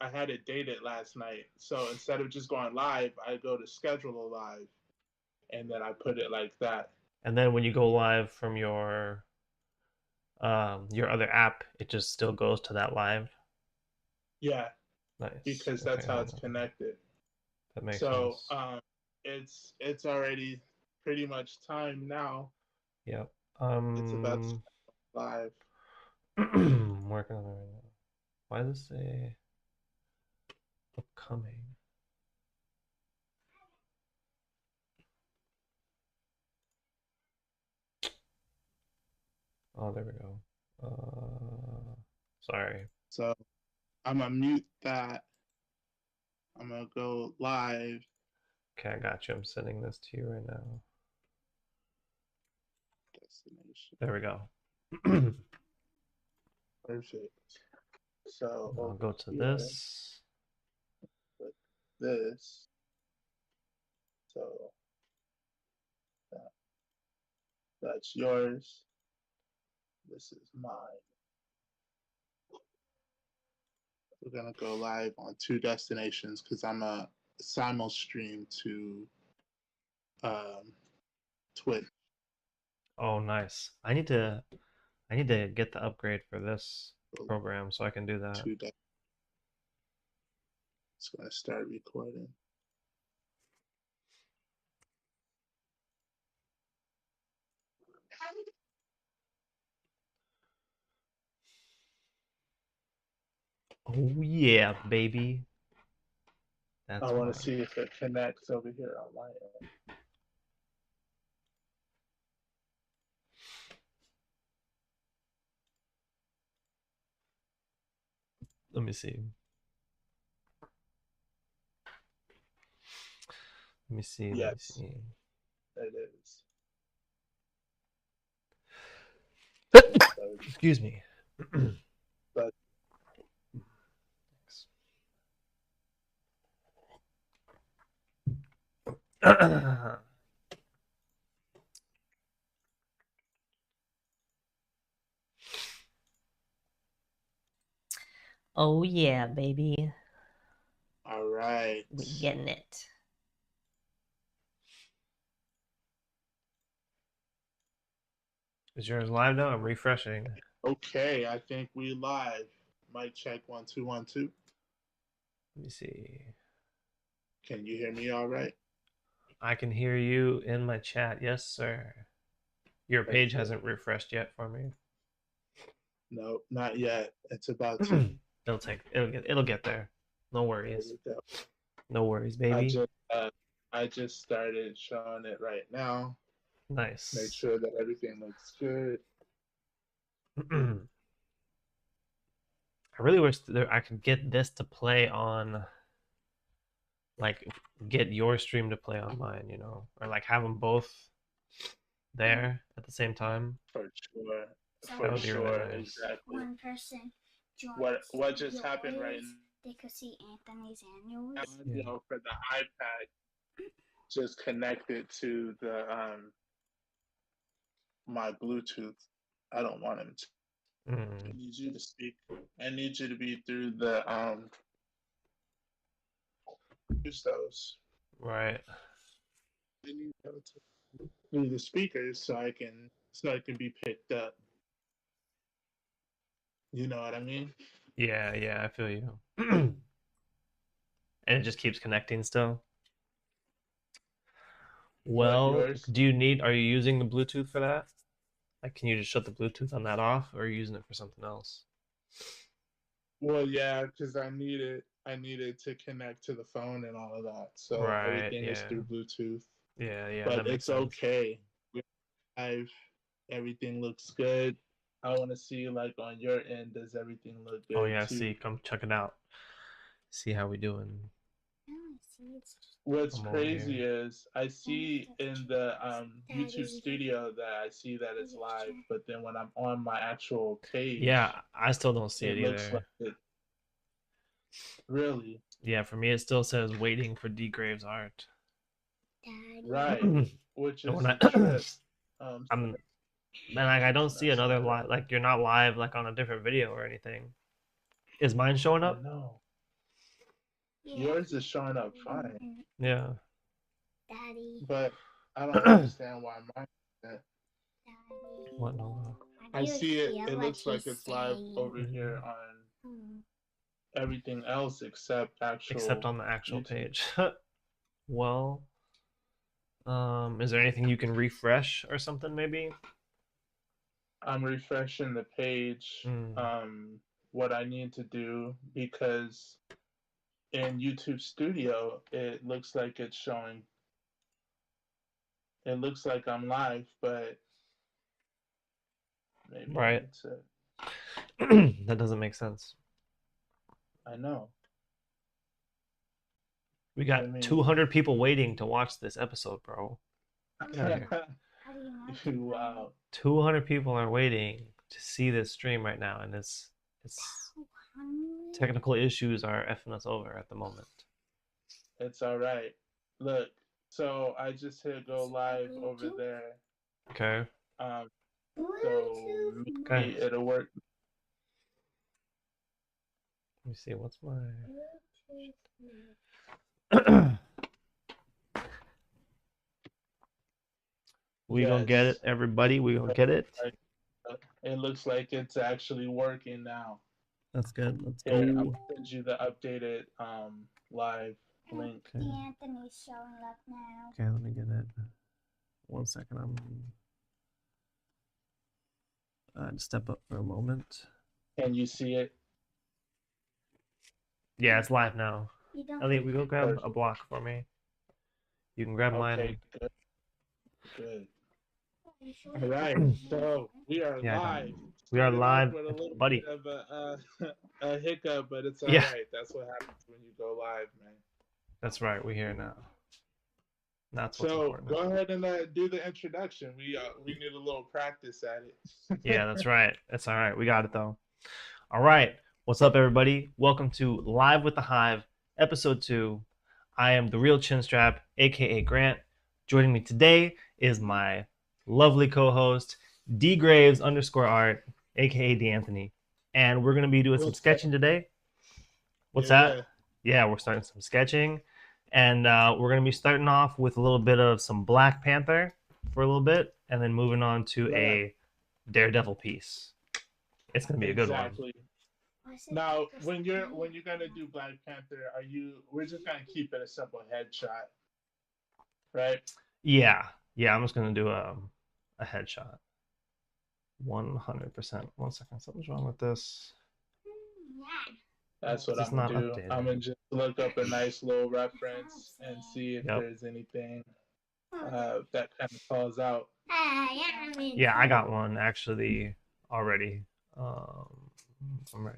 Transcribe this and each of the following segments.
I had it dated last night. So instead of just going live, I go to schedule a live, and then I put it like that. And then when you go live from your other app, it just still goes to that live. Yeah, Nice. because Okay, that's how hold it's on. connected. That makes So sense. it's already pretty much time now. Yep. It's about to go live. Working on it right now. Why does it say upcoming? Oh, there we go. Sorry. So I'm gonna mute that. I'm gonna go live. Okay, I got you. I'm sending this to you right now. Destination. There we go. Perfect. So I'll over go to here, this. put this. So that, that's yours. This is mine. We're gonna go live on two destinations because I'm a simul stream to um, Twitch. Oh, nice. I need to get the upgrade for this So program so I can do that. two. It's gonna start recording. Oh yeah, baby. I That's want to right. see if it connects over here on my end. Let me see. Let me see. Let me Yes, see. it is. So, Excuse me. but Oh yeah, baby. all right. We getting it. Is yours live now? I'm refreshing. Okay, I think we live. Mic check 1 2 1 2. Let me see. Can you hear me all right? I can hear you in my chat. Yes, sir. Your page Perfect. hasn't refreshed yet for me. No, not yet. It's about to. It'll get there. No There worries. we go. No worries, I baby. just uh, I just started showing it right now. Make Nice. sure that everything looks good. I really wish I could get this to play on, like, get your stream to play on mine, or like have them both there at the same time. For sure. So That For would be really sure. nice. Exactly. one person What joins just happened right yours, they could see Anthony's and yours. Yeah. now for the iPad just connected to the my Bluetooth. I don't want him to. I Mm, need you to speak. I need you to be through the use those. right. I need them to through the speakers so I can be picked up. You know what I mean? Yeah, yeah, I feel you. And it just keeps connecting still. What Well, yours? are you using the Bluetooth for that? Like, can you just shut the Bluetooth on that off, or are you using it for something else? Well, yeah, because I needed to connect to the phone and all of that. So Right, everything is yeah. through Bluetooth. Yeah, yeah, But that makes it's sense. okay. We're live. Everything looks good. I want to see like on your end, does everything look Oh good yeah, too? see, come check it out. See how we doing. Oh, see, it's just What's I'm over crazy here. is I see in the YouTube is even studio that I see that it's live, picture. but then when I'm on my actual page, Yeah, I still don't see it it looks like either. it really Yeah, for me it still says waiting for DGraves art. Daddy. right, And which is when a trip. I'm man, like I don't see Messing another it live, up. like you're not live like on a different video or anything. Is mine showing I up? know. Yours is showing up fine, Yeah. Daddy. but I don't understand why mine isn't. Daddy. What? No. I see it. Hear It what looks like he's it's live saying? over here on everything else except Except on the actual YouTube. page. Well, is there anything you can refresh or something maybe? I'm refreshing the page. What I need to do, because in YouTube Studio it looks like it's showing. It looks like I'm live, but maybe I Right. need to. That doesn't make sense. I know. We got I mean- 200 people waiting to watch this episode, bro. Get out of here. How do you like it? Wow. 200 people are waiting to see this stream right now, and it's technical issues are effing us over at the moment. It's all right. Look, so I just hit go live over there. Okay. So maybe it'll work. Let me see. What's my? We gonna get it, everybody. We gonna get it. It looks like it's actually working now. That's good. Let's go. Here, I'll send you the updated live link. Okay. Anthony's showing up now. Okay, let me get it. 1 second. I'm step up for a moment. Can you see it? Yeah, it's live now. Elliot, we go grab Perfect. a block for me. You can grab mine. Okay, good. Good. All right, so we are Yeah, live. We are Started off live, with a little buddy. bit of a hiccup, but it's all Yeah. right. That's what happens when you go live, man. That's right. We're here now. That's what's So important. go ahead and do the introduction. We need a little practice at it. Yeah, that's right. That's all right. We got it though. All right. What's up, everybody? Welcome to Live with the Hive, episode 2. I am the real Chinstrap, aka Grant. Joining me today is my lovely co-host, DGraves _art, aka D'Anthony. And we're gonna be doing some sketching today. What's that? Yeah, we're starting some sketching. And we're going to be starting off with a little bit of some Black Panther for a little bit, and then moving on to a Daredevil piece. It's going to be a good one. Now, when you're gonna do Black Panther, we're just gonna keep it a simple headshot, right? Yeah, I'm just going to do a headshot. 100%. 1 second, something's wrong with this. That's what It's I'm gonna not do. updated. I'm gonna just look up a nice little reference and see if there's anything that kind of calls out. Yeah, I got one actually already. I'm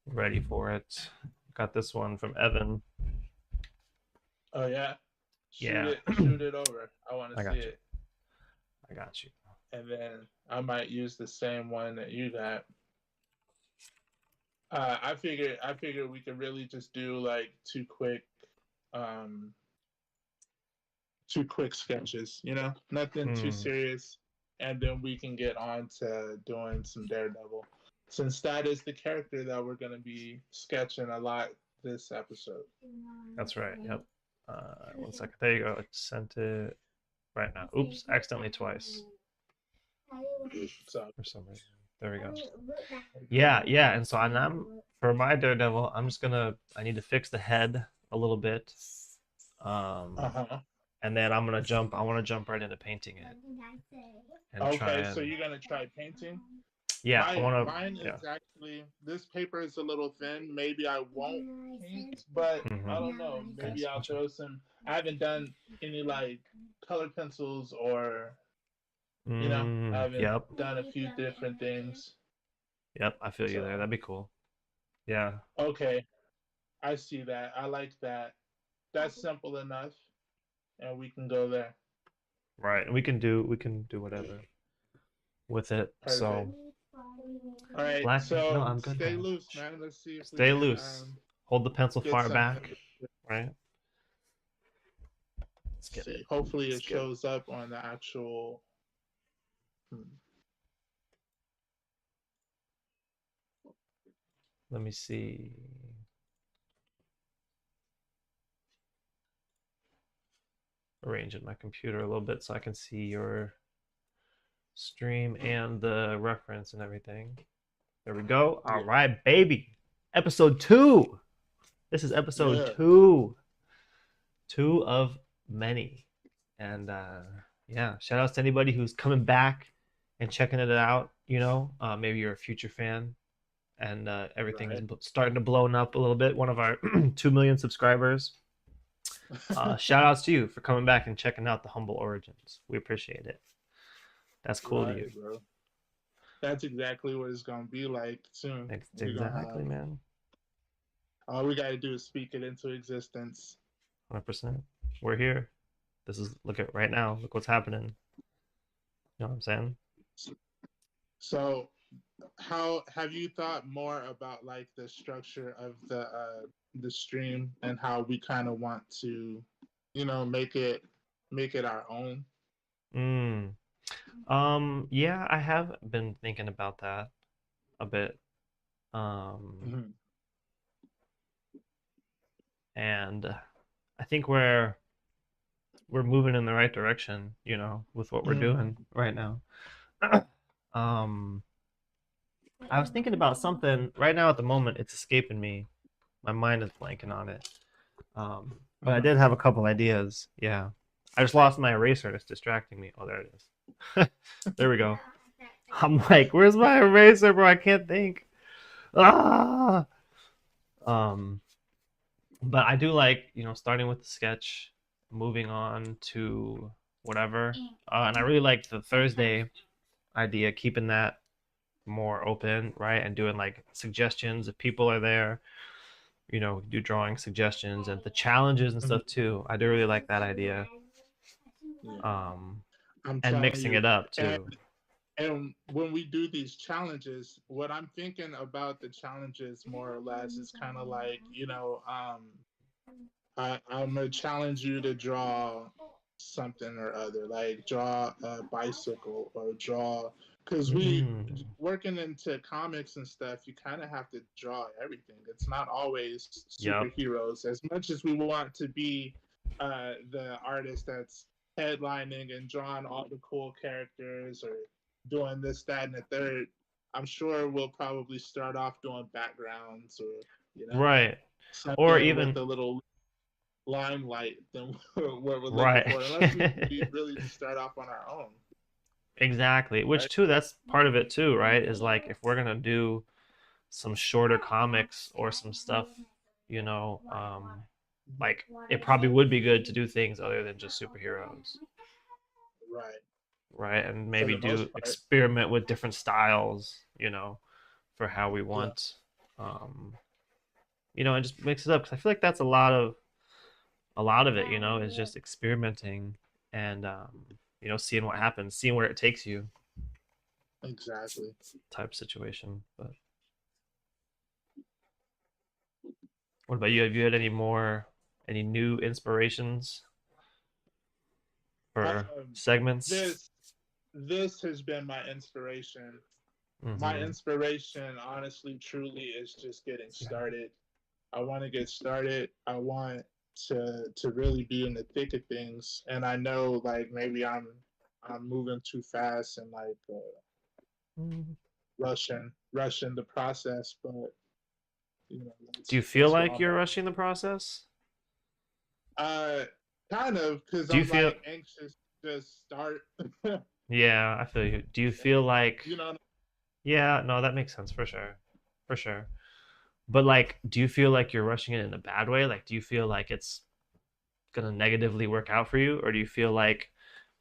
ready for it. Got this one from Evan. Oh yeah. Yeah. Shoot it over. I want to see it. I got you. And then I might use the same one that you got. I figured we could really just do like two quick sketches, nothing too serious, and then we can get on to doing some Daredevil, since that is the character that we're going to be sketching a lot this episode. That's right. Yep. 1 second. There you go. I sent it right now. Oops, accidentally twice. So for some reason. There we go. Yeah. And so I'm for my Daredevil, I need to fix the head a little bit. And then I want to jump right into painting it. Okay, so you're gonna try painting? Yeah, mine is actually, this paper is a little thin. Maybe I won't paint, but I don't know. Maybe I'll throw some. I haven't done any like color pencils or I haven't done a few different things. Yep, I feel you there. That'd be cool. Yeah. Okay, I see that. I like that. That's simple enough, and we can go there. Right, and we can do whatever with it. Perfect. So. All right. Black, so no, I'm good. Stay loose, man. Let's see if stay loose. Hold the pencil far back. Right. Let's get it. Hopefully, it shows up on the actual. Let me see. arranging my computer a little bit so I can see your stream and the reference and everything. There we go. Yeah. All right, baby. Episode 2. This is episode 2. 2 of many. And yeah, shout outs to anybody who's coming back and checking it out. You know, maybe you're a future fan and everything's starting to blow up a little bit. One of our 2 million subscribers. Shout outs to you for coming back and checking out the Humble Origins. We appreciate it. That's cool to you, bro. That's exactly what it's gonna be like soon. Exactly, man. All we gotta do is speak it into existence. 100%. We're here. This is look at right now. Look what's happening. You know what I'm saying? So, how have you thought more about like the structure of the stream and how we kind of want to, you know, make it our own? Yeah, I have been thinking about that a bit. And I think we're moving in the right direction, you know, with what we're doing right now. I was thinking about something right now at the moment. It's escaping me. My mind is blanking on it. But I did have a couple ideas. Yeah. I just lost my eraser. It's distracting me. Oh, there it is. There we go. I'm like, where's my eraser, bro? I can't think. Ah. But I do like, you know, starting with the sketch, moving on to whatever. And I really like the Thursday idea, keeping that more open, right? And doing like suggestions if people are there, you know, do drawing suggestions and the challenges and stuff too. I do really like that idea. And mixing it up too. And when we do these challenges, what I'm thinking about the challenges more or less is kind of like, you know, I'm gonna challenge you to draw something or other, like draw a bicycle or draw, because we working into comics and stuff, you kind of have to draw everything. It's not always superheroes. As much as we want to be the artist that's headlining and drawing all the cool characters or doing this, that, and the third, I'm sure we'll probably start off doing backgrounds or, you know, right, something or even with a little limelight than what we're looking for, unless we really just start off on our own. Exactly, which too, that's part of it too, right? Is like if we're gonna do some shorter comics or some stuff, you know, like it probably would be good to do things other than just superheroes. Right, and maybe do experiment with different styles, you know, for how we want, you know, and just mix it up because I feel like that's a lot of it, you know, is just experimenting and you know, seeing what happens, seeing where it takes you. Exactly. Type situation. But what about you? Have you had any new inspirations for segments? This has been my inspiration. My inspiration, honestly, truly, is just getting started. I want to get started. I want to really be in the thick of things, and I know like maybe I'm moving too fast and like rushing the process, but you know, do you feel like you're rushing the process? Kind of, because I'm like anxious to just start. Yeah, I feel you. Do you feel like, you know? Yeah, no, that makes sense for sure. But like, do you feel like you're rushing it in a bad way? Like, do you feel like it's gonna negatively work out for you, or do you feel like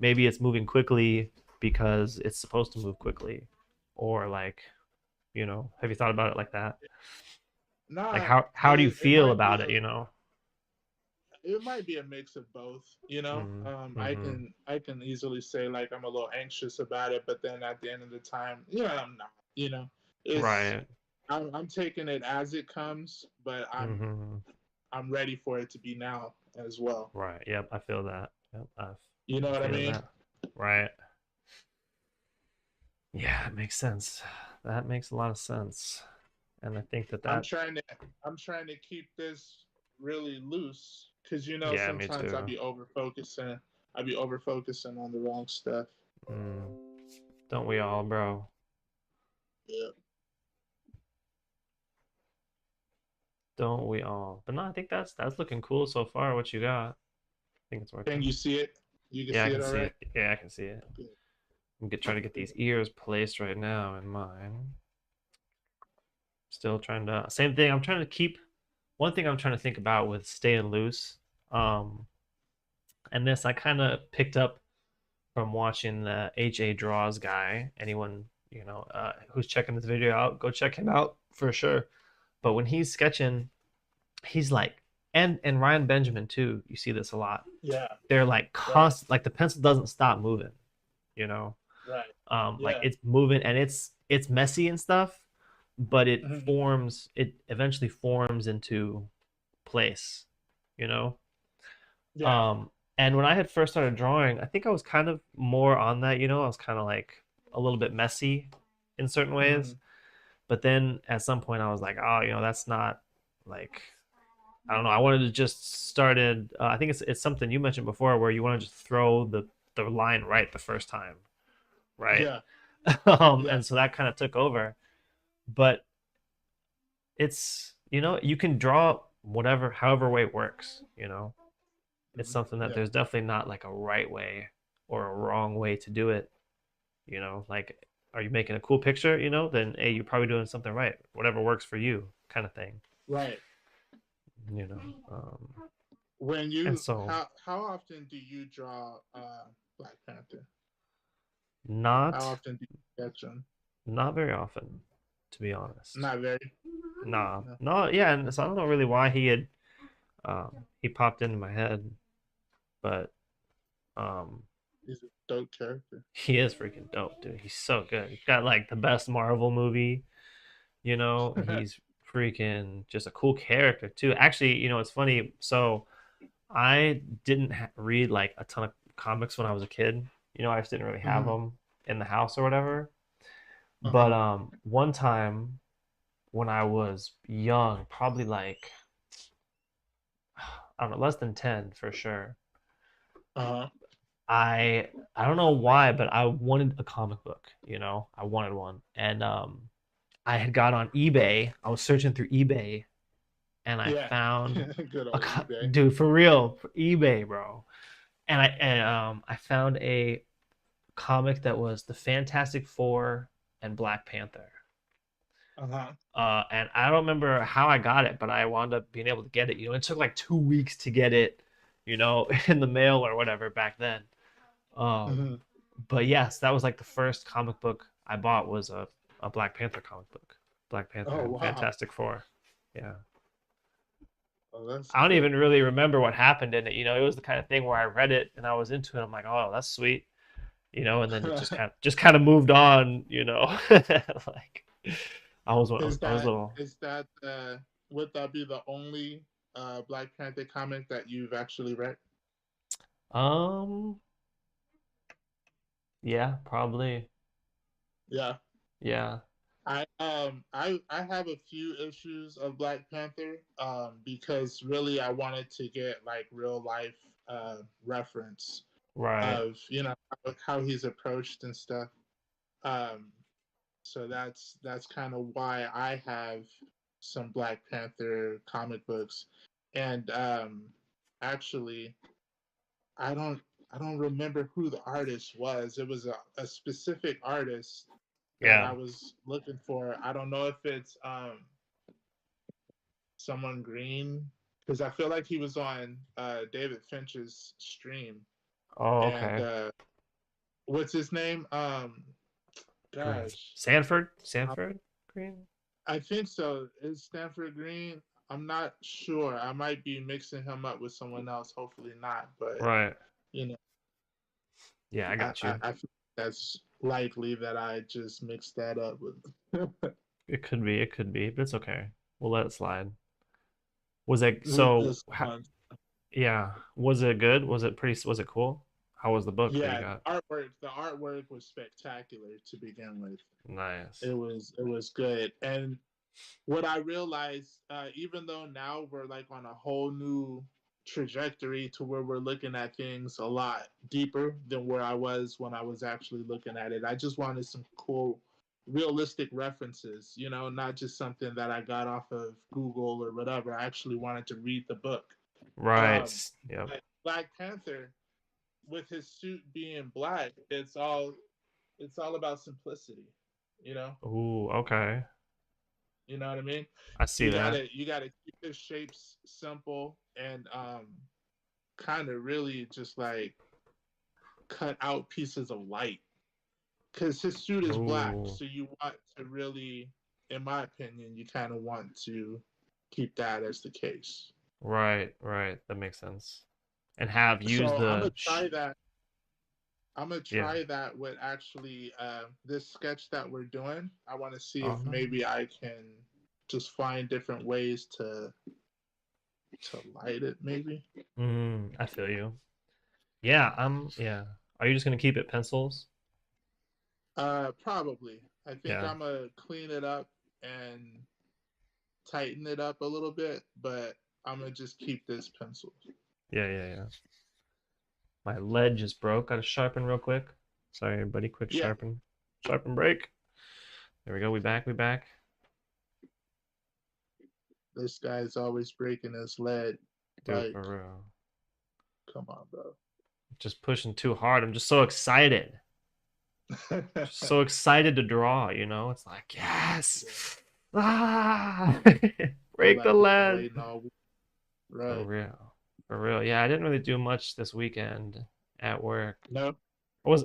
maybe it's moving quickly because it's supposed to move quickly, or like, you know, have you thought about it like that? No. Like, how do you feel about it? You know. It might be a mix of both, you know. I can easily say like I'm a little anxious about it, but then at the end of the time, yeah, I'm not. You know, it's right. I'm taking it as it comes, but I'm ready for it to be now as well. Right. Yep. I feel that. Yep. You know what I mean? That. Right. Yeah, it makes sense. That makes a lot of sense, and I think that I'm trying to keep this really loose. Because, you know, sometimes I'll be over focusing I be over focusing on the wrong stuff. Mm. Don't we all, bro? Yeah. Don't we all? But no, I think that's looking cool so far. What you got? I think it's Can working. you see it? You can Yeah, I see can it all see right? it. Yeah, I can see it. Trying to get these ears placed right now in mine. Still trying to. Same thing. I'm trying to keep. One thing I'm trying to think about with staying loose. And this I kind of picked up from watching the HA Draws guy. Anyone who's checking this video out, go check him out for sure. But when he's sketching, he's like, and Ryan Benjamin too. You see this a lot. Yeah. They're like Right. constant, like the pencil doesn't stop moving. You know, Right. like Yeah. it's moving and it's messy and stuff, but it Mhm. forms. It eventually forms into place. You know. Yeah. Um, and when I had first started drawing, I think I was kind of more on that. I was kind of like a little bit messy in certain ways. Mhm. But then at some point, I was like, oh, that's not like I don't know. I wanted to just started. I think it's something you mentioned before, where you want to just throw the line right the first time, right? Yeah. Yeah. And so that kind of took over. But it's you can draw whatever, however way it works. It's Mhm. something that Yeah. there's definitely not like a right way or a wrong way to do it. Like, are you making a cool picture? Then hey, you're probably doing something right. Whatever works for you, kind of thing. Right. You know. Um, When and you so how often do you draw Black Panther? How not often do you sketch them? not very often, to be honest. Not very. Nah, No. no, yeah, and so I don't know really why he popped into my head, but um, He's a dope character. he is freaking dope, dude. He's so good. He's got like the best Marvel movie. He's freaking just a cool character too. Actually, it's funny. So I didn't read like a ton of comics when I was a kid. I just didn't really have Mhm. them in the house or whatever. But Uh-huh. one time when I was young, probably like I don't know, less than 10 for sure. Uh-huh. I don't know why, but I wanted a comic book. I wanted one, and I had got on eBay. I was searching through eBay, and I Yeah. found Good old eBay. dude, for real, for eBay, bro. And I found a comic that was the Fantastic Four and Black Panther. Uh-huh. And I don't remember how I got it, but I wound up being able to get it. It took like 2 weeks to get it, in the mail or whatever back then. Um, Hmm. but yes, that was like the first comic book I bought was a Black Panther comic book, Black Panther Oh and wow. Fantastic Four. Yeah, Oh, that's I don't good. even really remember what happened in it. It was the kind of thing where I read it and I was into it. I'm like, oh, that's sweet, and then it just kind of moved on. Like I was little. Is that would that be the only Black Panther comic that you've actually read? Um, yeah, probably. Yeah. Yeah, I have a few issues of Black Panther because really I wanted to get like real life reference right. of how he's approached and stuff. Um, so that's kind of why I have some Black Panther comic books, and actually I don't I don't remember who the artist was. It was a specific artist that Yeah. I was looking for. I don't know if it's someone green because I feel like he was on David Finch's stream Oh, and okay. what's his name? Green. Gosh, Sanford? I, Sanford Green? I think so. Is Stanford Green? I'm not sure. I might be mixing him up with someone else. Hopefully not, but Right. you know, Yeah, I got you. I feel that's likely that I just mixed that up with. It could be, but it's okay. We'll let it slide. Was it so? This one. Yeah. Was it good? Was it cool? How was the book that you Yeah, got? the artwork was spectacular to begin with. Nice. It was good, and what I realized, even though now we're like on a whole new trajectory to where we're looking at things a lot deeper than where I was when I was actually looking at it. I just wanted some cool, realistic references, you know, not just something that I got off of Google or whatever. I actually wanted to read the book. Right. Um, Yep. Black Panther, with his suit being black, it's all about simplicity, you know. Ooh, okay. You know what I mean? I see You that. gotta keep his shapes simple and kind of really just like cut out pieces of light because his suit is black, Ooh. so you want to really, in my opinion, you kind of want to keep that as the case. Right, right. That makes sense. And have used So I'm the gonna try that. I'm gonna yeah. try that with actually this sketch that we're doing. I want to see Oh if no. maybe I can just find different ways to light it. Maybe. I feel you. Yeah, yeah. Are you just gonna keep it pencils? Probably. I think Yeah. I'm gonna clean it up and tighten it up a little bit, but I'm gonna just keep this pencil. Yeah, yeah, yeah. My lead just broke. Gotta sharpen real quick. Sorry, everybody. Quick Yeah, sharpen. Sharpen break. There we go. We back. We back. this guy's always breaking his lead. Dude, Like, for real. come on, bro. Just pushing too hard. I'm just so excited. Just so excited to draw, you know? It's like, yes. Ah! Feel Break the like you've been lead. waiting all week. For Right. real. For real. Yeah, I didn't really do much this weekend at work. No?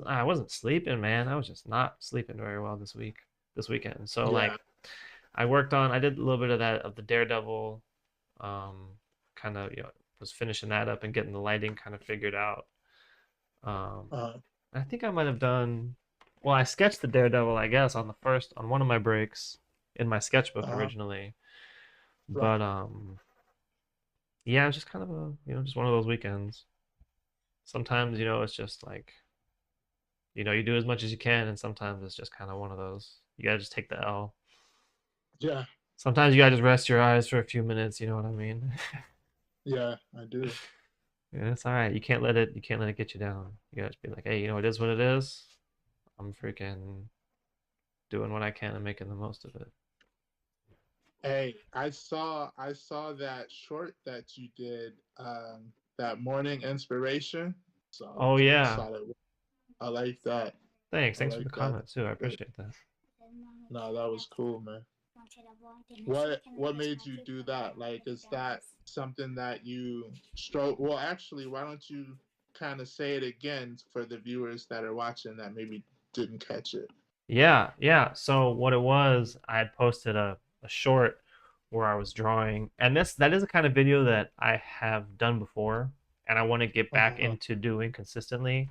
I wasn't sleeping, man. I was just not sleeping very well this weekend. So Yeah. like I did a little bit of that of the Daredevil, um, kind of, was finishing that up and getting the lighting kind of figured out. Um, Uh, I think I might have done, well, I sketched the Daredevil, I guess, on one of my breaks in my sketchbook uh, originally. right. But yeah, it was just kind of just one of those weekends. Sometimes, it's just like, you do as much as you can, and sometimes it's just kind of one of those. You gotta just take the L. Yeah. Sometimes you gotta just rest your eyes for a few minutes, you know what I mean? Yeah, I do. Yeah, it's all right. You can't let it get you down. You gotta just be like, hey, it is what it is. I'm freaking doing what I can and making the most of it. Hey, I saw that short that you did, that morning inspiration. So Oh I yeah. saw that. I like that. Thanks. I Thanks for the like that. comment too. I appreciate that. No, that was cool, man. What made you do that? Like, is that something that you stroke? Well, actually, why don't you kind of say it again for the viewers that are watching that maybe didn't catch it? Yeah, yeah. So what it was, I had posted a short where I was drawing, and that is a kind of video that I have done before, and I want to get back Uh into doing consistently,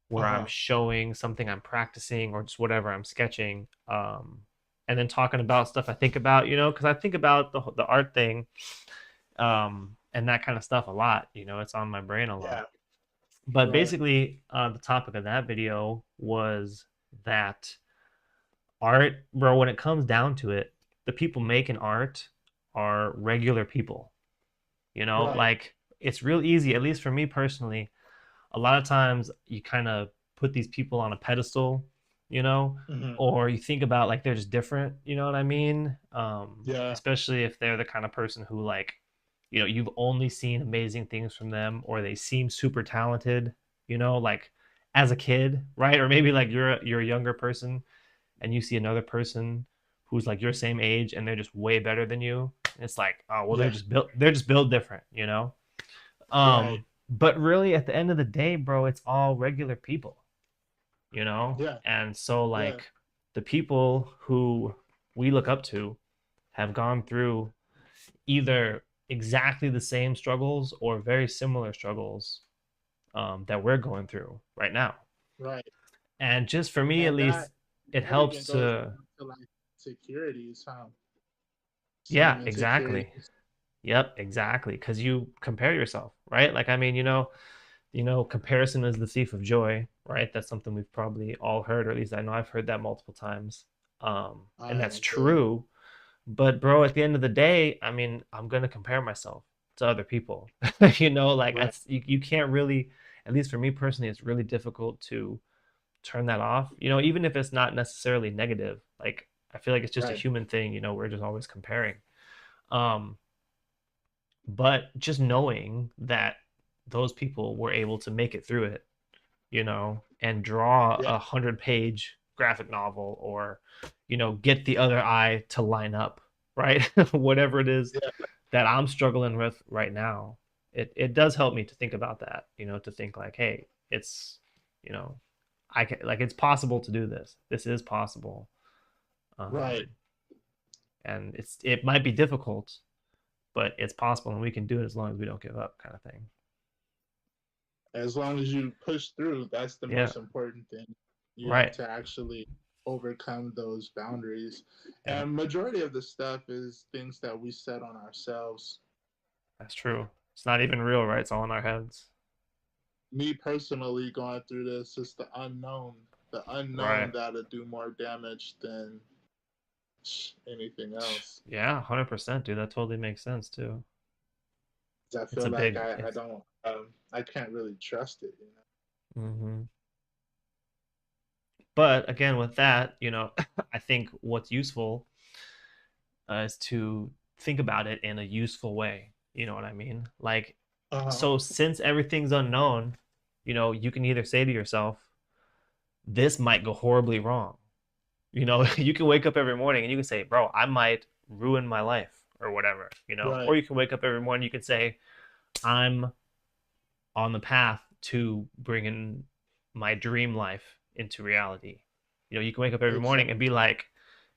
where I'm huh. showing something I'm practicing or just whatever I'm sketching, and then talking about stuff I think about, because I think about the art thing, and that kind of stuff a lot. It's on my brain a Yeah. lot. But Right. basically, the topic of that video was that art, bro, when it comes down to it, the people making art are regular people. Right. Like it's real easy, at least for me personally. A lot of times you kind of put these people on a pedestal, you know, Hmm. or you think about like they're just different, you know what I mean? Yeah. Especially if they're the kind of person who like, you've only seen amazing things from them, or they seem super talented, like as a kid, right? Or maybe like you're a younger person and you see another person who's like your same age and they're just way better than you. And it's like, oh well, Yeah. they're just built different. Right. But really at the end of the day, bro, it's all regular people. Yeah. And so Yeah. like the people who we look up to have gone through either exactly the same struggles or very similar struggles, that we're going through right now. Right. And just for me at And that least, it that even helps goes to, down to like securities, huh? yeah, Same exactly. insecurities. Yep, exactly. Because you compare yourself, right? Like, I mean, comparison is the thief of joy, right? That's something we've probably all heard, or at least I know I've heard that multiple times. And I that's agree. true. But bro, at the end of the day, I mean, I'm gonna compare myself to other people. You know, like Right. you can't really, at least for me personally, it's really difficult to turn that off. You know, even if it's not necessarily negative, like I feel like it's just a Right. human thing. You know, we're just always comparing. Um, but just knowing that those people were able to make it through it, you know, and draw Yeah. 100-page graphic novel, or, you know, get the other eye to line up, right? Whatever it is Yeah. that I'm struggling with right now, it does help me to think about that, you know, to think like, hey, it's, you know, I can, like, it's possible to do this. This is possible. Right. Um, and it might be difficult, but it's possible and we can do it as long as we don't give up, kind of thing. As long as you push through, that's the Yeah. most important thing. You know, Right. to actually overcome those boundaries. Yeah. And majority of the stuff is things that we set on ourselves. That's true. It's not even real, right? It's all in our heads. Me personally going through this is the Right. unknown that'll do more damage than anything else. Yeah, 100%, dude. That totally makes sense too. 'Cause I It's feel a like big I it's don't I can't really trust it, you know. hmm But again, with that, you know, I think what's useful is to think about it in a useful way. You know what I mean? Like, Uh-huh. so since everything's unknown, you know, you can either say to yourself, this might go horribly wrong. You know, you can wake up every morning and you can say, bro, I might ruin my life or whatever, you know, or Right. you can wake up every morning, you can say, I'm on the path to bringing my dream life into reality. You know, you can wake up every morning and be Exactly. like,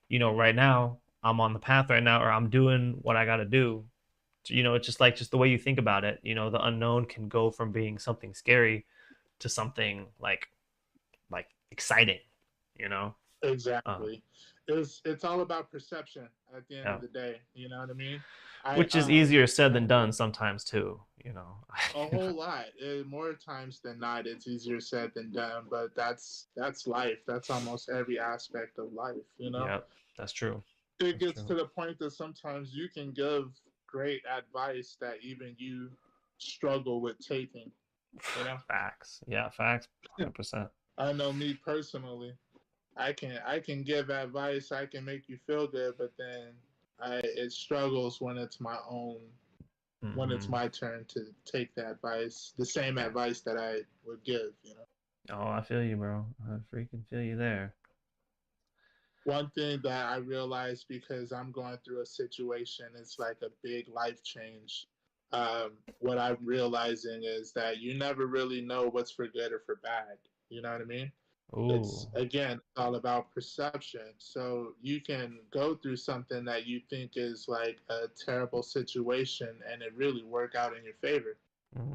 you know, right now I'm on the path right now, or I'm doing what I got to do. You know, it's just like just the way you think about it. You know, the unknown can go from being something scary to something like exciting. You know, uh, Exactly. It's all about perception at the end yeah. of the day. You know what I mean? I Which is easier said than done sometimes too. You know, a whole lot. More times than not, it's easier said than done. But that's life. That's almost every aspect of life. You know, yeah, that's true. it That's gets true. to the point that sometimes you can give great advice that even you struggle with taking. You know, Facts. Yeah, facts. 100%. I know me personally. I can give advice. I can make you feel good, but then it struggles when it's my own when it's Hmm my turn to take the advice, the same Yeah. advice that I would give, you know. Oh, I feel you, bro. I freaking feel you there. One thing that I realized because I'm going through a situation, it's like a big life change. What I'm realizing is that you never really know what's for good or for bad. You know what I mean? It's Ooh. again all about perception. So you can go through something that you think is like a terrible situation and it really work out in your favor.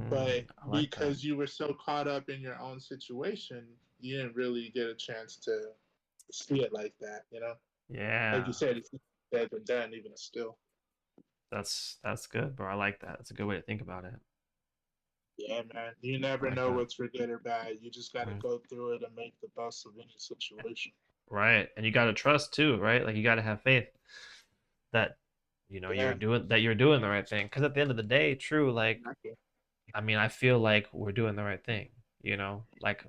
But I like that. because you were so caught up in your own situation, you didn't really get a chance to see it like that, you know? Like Yeah. you said, it's said and done, even still. That's good, bro. I like that. That's a good way to think about it. Yeah, man. You I never like know that. what's for good or bad. You just got to Mm. go through it and make the best of any situation. Right. And you got to trust too, right? Like you got to have faith that you know Yeah, you're doing the right thing, because at the end of the day, true, like exactly. I mean, I feel like we're doing the right thing, you know? Like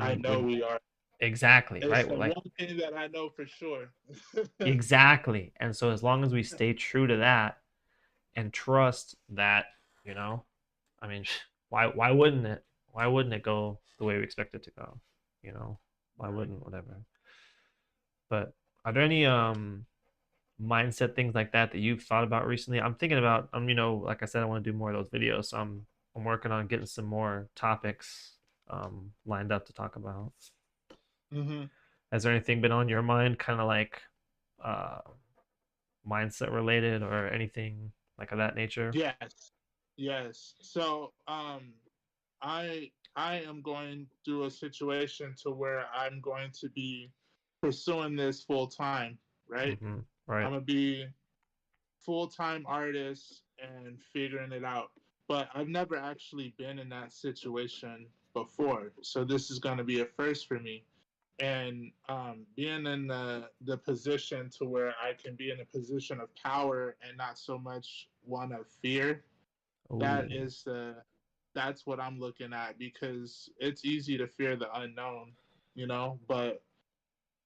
I know when we are. exactly, It's right? the Like one thing that I know for sure. exactly. And so as long as we stay true to that and trust that, you know, I mean, why wouldn't it? Why wouldn't it go the way we expect it to go? You know, why Right. wouldn't whatever? But are there any mindset things like that that you've thought about recently? I'm thinking about you know, like I said, I want to do more of those videos. So I'm working on getting some more topics lined up to talk about. Hmm. Has there anything been on your mind, kind of like uh mindset related or anything like of that nature? Yes. Yes. So, I am going through a situation to where I'm going to be pursuing this full time, right? Right. I'm gonna be full time artist and figuring it out. But I've never actually been in that situation before, so this is gonna be a first for me. And being in the position to where I can be in a position of power and not so much one of fear, That Ooh. is the that's what I'm looking at, because it's easy to fear the unknown, but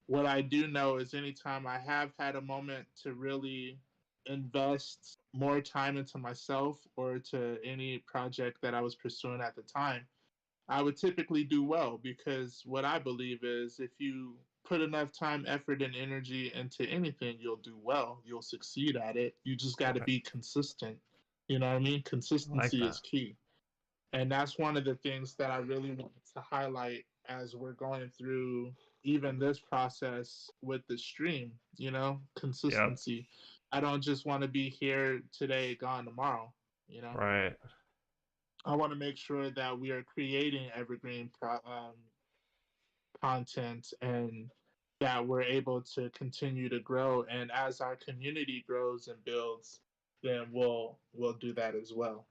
what I do know is anytime I have had a moment to really invest more time into myself or to any project that I was pursuing at the time, I would typically do well, because what I believe is if you put enough time, effort, and energy into anything, you'll do well. You'll succeed at it. You just got to Right. be consistent. You know what I mean? I like Consistency that. is key. And that's one of the things that I really wanted to highlight as we're going through even this process with the stream, Yep. consistency. I don't just want to be here today, gone tomorrow, you know. Right. I want to make sure that we are creating evergreen content, and that we're able to continue to grow. And as our community grows and builds, then we'll do that as well.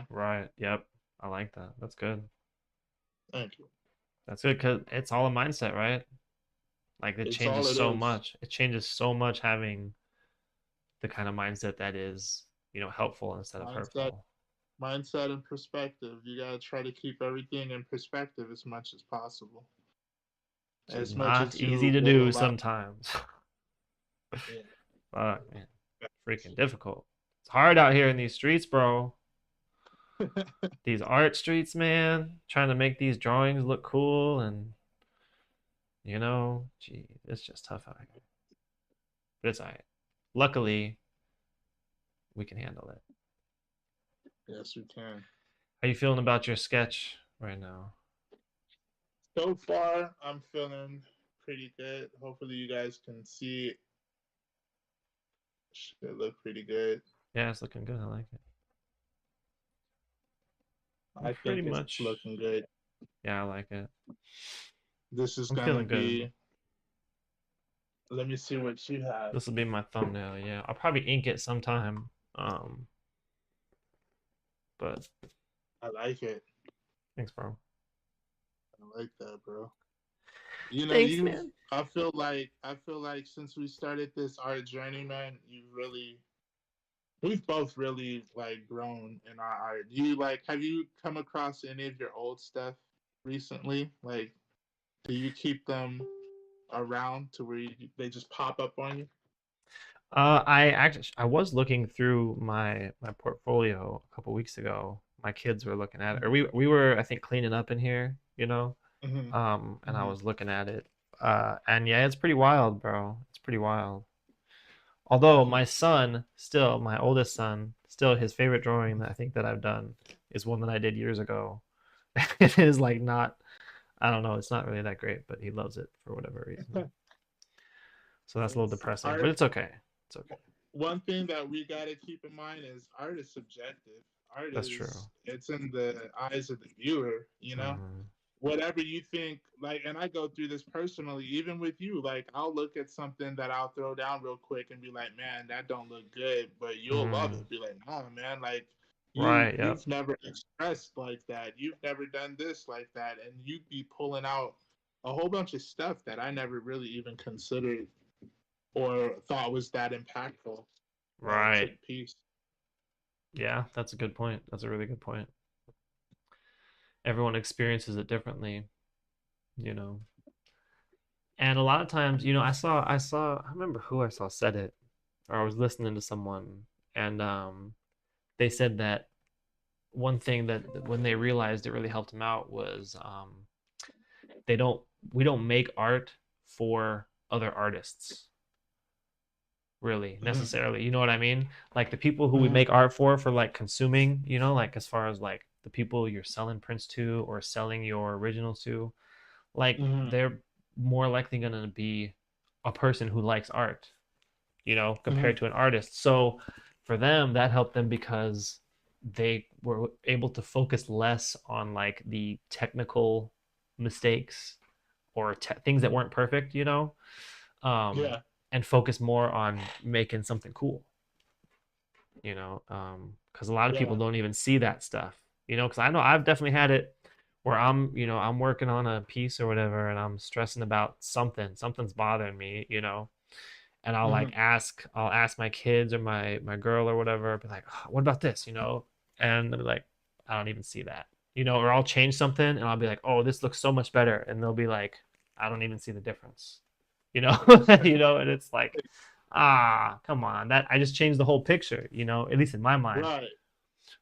Right. Yep. I like that. That's good. Thank you. That's good because it's all a mindset, right? Like it It's changes all it so is. much. It changes so much having the kind of mindset that is, helpful instead of Mindset, hurtful. mindset, and perspective. You gotta try to keep everything in perspective as much as possible, Which is as much not as easy you to will do allow. sometimes. Yeah. Fuck, man. Freaking difficult. It's hard out here in these streets, bro. These art streets, man. Trying to make these drawings look cool and, gee, it's just tough out here. But it's all right. Luckily, we can handle it. Yes, we can. How you feeling about your sketch right now? So far, I'm feeling pretty good. Hopefully, you guys can see it. Should look pretty good. Yeah, it's looking good. I like it. I'm I pretty think it's much. looking good. Yeah, I like it. This is I'm gonna feeling good. be. Let me see what you have. This will be my thumbnail. Yeah, I'll probably ink it sometime. But I like it. thanks, bro. I like that, bro. You know, Thanks, you've. man. I feel like since we started this art journey, man, we've both really like grown in our art. Have you come across any of your old stuff recently? Like, do you keep them around to where they just pop up on you? I was looking through my portfolio a couple weeks ago. My kids were looking at it, or we were I think cleaning up in here, Mm-hmm. and I Mm-hmm. was looking at it, and yeah, it's pretty wild, bro. It's pretty wild. Although Mm-hmm. my son, still my oldest son, still his favorite drawing that I think that I've done is one that I did years ago. It is like not, I don't know, it's not really that great, but he loves it for whatever reason. So that's a little depressing, but Art. it's okay. It's okay. One thing that we got to keep in mind is art is subjective. Art That's true. is it's in the eyes of the viewer. Hmm. Whatever you think, like, and I go through this personally, even with you. Like, I'll look at something that I'll throw down real quick and be like, man, that don't look good, but you'll love Hmm. it. Be like, nah, man, like, Right. Yep. you've never expressed like that. You've never done this like that, and you'd be pulling out a whole bunch of stuff that I never really even considered or thought was that impactful to Right. the piece. Yeah, that's a good point. That's a really good point. Everyone experiences it differently, you know. And a lot of times, I remember who I saw said it, or I was listening to someone, and they said that one thing that when they realized it really helped them out was they don't we don't make art for other artists really Mm-hmm. necessarily. You know what I mean? Like the people who we Mm-hmm. make art for like consuming, like as far as like the people you're selling prints to or selling your originals to, like Mm-hmm. they're more likely going to be a person who likes art, compared Mm-hmm. to an artist. So for them, that helped them because they were able to focus less on like the technical mistakes or things that weren't perfect, um, Yeah. and focus more on making something cool, because a lot of people Yeah. don't even see that stuff, because I know I've definitely had it where I'm working on a piece or whatever and I'm stressing about something's bothering me, and I'll Mm-hmm. like I'll ask my kids or my girl or whatever, be like, oh, what about this, and they'll be like, I don't even see that, or I'll change something and I'll be like, oh, this looks so much better, and they'll be like, I don't even see the difference, and it's like, come on, that I just changed the whole picture, at least in my mind. Right,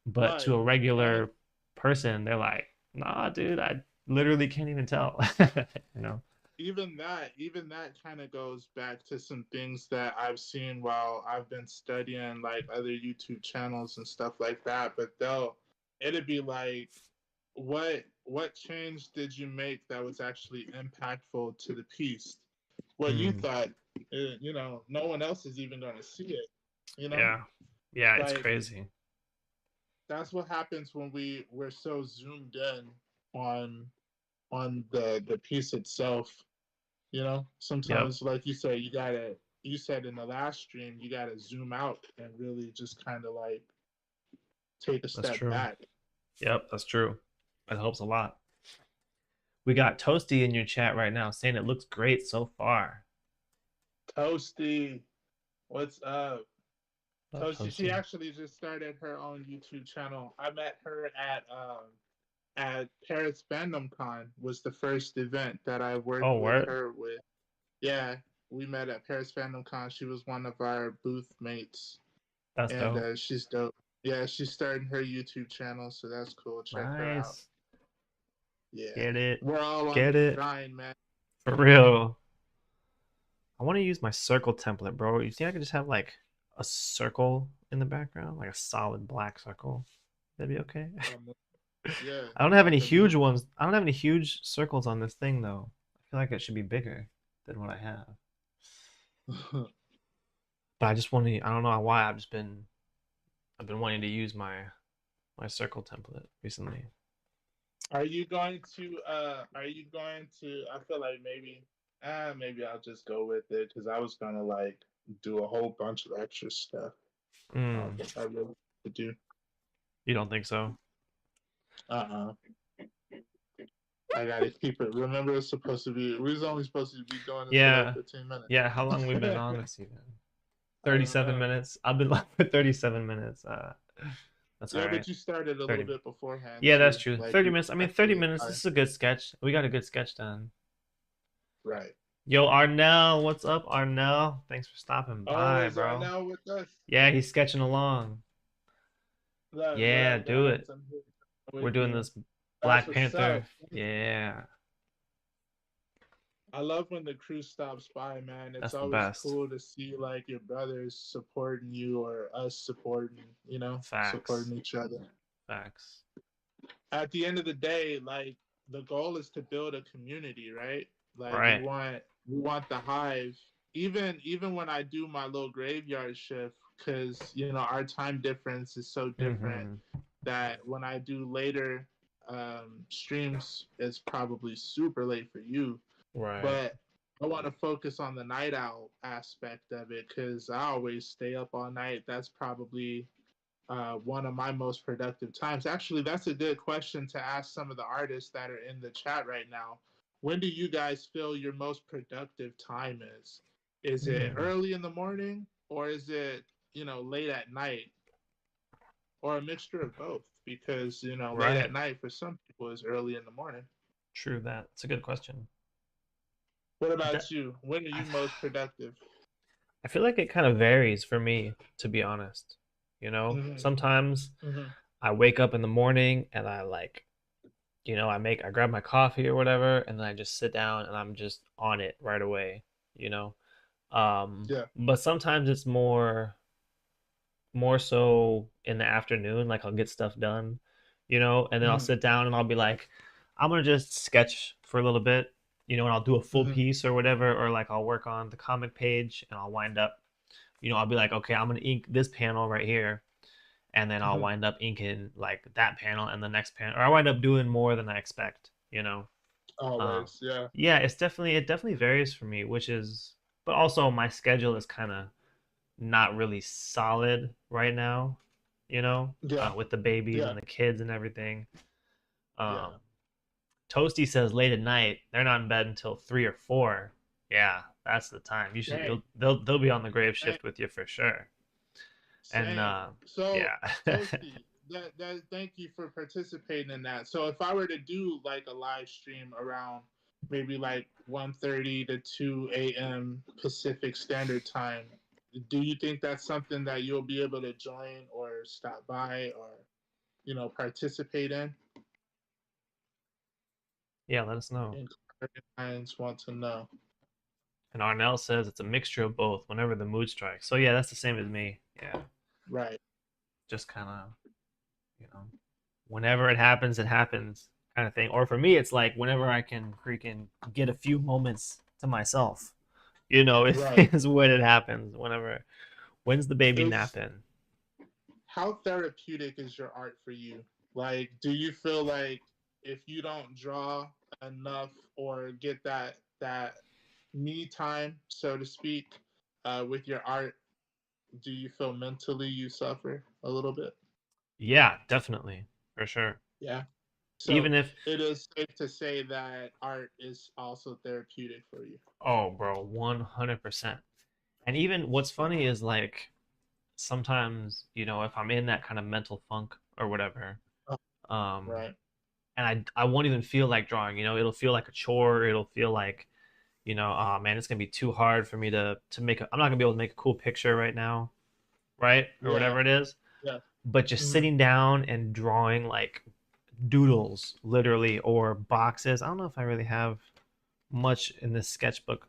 But to right. a And regular person, they're like, nah, dude, I literally can't even tell. even that kind of goes back to some things that I've seen while I've been studying like other YouTube channels and stuff like that. But it'd be like, what change did you make that was actually impactful to the piece? What you Mm, thought, no one else is even going to see it. You know, yeah. Yeah, it's like crazy. that's what happens when we're so zoomed in on the piece itself. Yep, Sometimes, like you say, you said in the last stream, you gotta zoom out and really just kind of like take a that's step true. back. Yep, that's true. It helps a lot. We got Toasty in your chat right now saying it looks great so far. Toasty, what's up? Love Toasty, she Toasty. actually just started her own YouTube channel. I met her at Paris Fandom Con, was the first event that I worked Oh, with word. her with. Yeah, we met at Paris Fandom Con. She was one of our booth mates, That's and dope. she's dope. Yeah, she's starting her YouTube channel, so that's cool. Check her out. Nice. Yeah, Get it. we're all on Get the it. grind, man. For real. I want to use my circle template, bro. You think I could just have like a circle in the background, like a solid black circle? That'd be okay. Um, yeah, I don't have any the moon. huge ones. I don't have any huge circles on this thing though. I feel like it should be bigger than what I have. But I just want to. I don't know why. I've been wanting to use my circle template recently. Are you going to? Are you going to? I feel like maybe I'll just go with it because I was gonna like do a whole bunch of extra stuff. I don't Mm, think I really to do. you don't think so? Uh. I gotta keep it. Remember, it's supposed to be. We was only supposed to be doing this for like Yeah. 15 minutes. Yeah. How long we been on this even? I don't 37 know. minutes. I've been live for 37 minutes. That's all Yeah, right. but you started a little 30. bit beforehand Yeah, that's too. true. Like 30 you minutes. I mean, 30 actually, minutes. This is a good sketch. We got a good sketch done. right. Yo, Arnell, what's up, Arnell? Thanks for stopping Oh, by, is bro. Arnell with us? Yeah, he's sketching along. Look, Yeah, look, do guys, it. I'm here with We're doing you. this That's Black what's up. Panther. Yeah, I love when the crew stops by, man. It's that's the always best. cool to see like your brothers supporting you or us supporting, Facts. supporting each other. Facts. At the end of the day, like the goal is to build a community, right? Like we Right. want we want the hive. Even when I do my little graveyard shift, because our time difference is so different Mm-hmm. that when I do later streams, it's probably super late for you. Right. But I want to focus on the night owl aspect of it because I always stay up all night. That's probably one of my most productive times. Actually, that's a good question to ask some of the artists that are in the chat right now. When do you guys feel your most productive time is? Is it Mm. early in the morning or is it, late at night or a mixture of both? Because, late Right. at night for some people is early in the morning. True that. It's a good question. What That, about you? When are I, you most productive? I feel like it kind of varies for me, to be honest. Mm-hmm. Sometimes Mm-hmm. I wake up in the morning and I grab my coffee or whatever, and then I just sit down and I'm just on it right away, you know. Yeah. But sometimes it's more so in the afternoon, like I'll get stuff done, and then I'll Mm-hmm. sit down and I'll be like, I'm gonna just sketch for a little bit, and I'll do a full Mm-hmm. piece or whatever, or like I'll work on the comic page and I'll wind up, I'll be like, okay, I'm gonna ink this panel right here, and then I'll Mm-hmm. wind up inking like that panel and the next panel, or I wind up doing more than I expect. Um, Always. Yeah. yeah, it definitely varies for me, but also my schedule is kind of not really solid right now, Yeah. with the babies Yeah. and the kids and everything. Um, Yeah. Toasty says late at night they're not in bed until 3 or 4. Yeah, that's the time. Dang. They'll be on the grave Dang. shift with you for sure. And Same. So, yeah, Toasty, thank you for participating in that. So if I were to do like a live stream around maybe like 1:30 to 2 a.m. Pacific Standard Time, do you think that's something that you'll be able to join or stop by or participate in? Yeah, let us know. Clients want to know. And Arnell says it's a mixture of both whenever the mood strikes. So yeah, that's the same as me. Yeah. Right. Just kind of, you know, whenever it happens kind of thing. Or for me, it's like whenever I can freaking get a few moments to myself, Right. is when it happens. When's the baby It's napping? how therapeutic is your art for you? Like, do you feel like if you don't draw enough or get that me time, so to speak, with your art, do you feel mentally you suffer a little bit? Yeah, definitely. For sure. Yeah. So Even if, it is safe to say that art is also therapeutic for you. oh, bro, 100%. And even what's funny is like sometimes, if I'm in that kind of mental funk or whatever, Oh, um, right. and I won't even feel like drawing, it'll feel like a chore. It'll feel like, oh man, it's gonna be too hard for me to make I'm not gonna be able to make a cool picture right now, right? Or Yeah. whatever it is. Yeah. But just Hmm. sitting down and drawing like doodles, literally, or boxes. I don't know if I really have much in this sketchbook,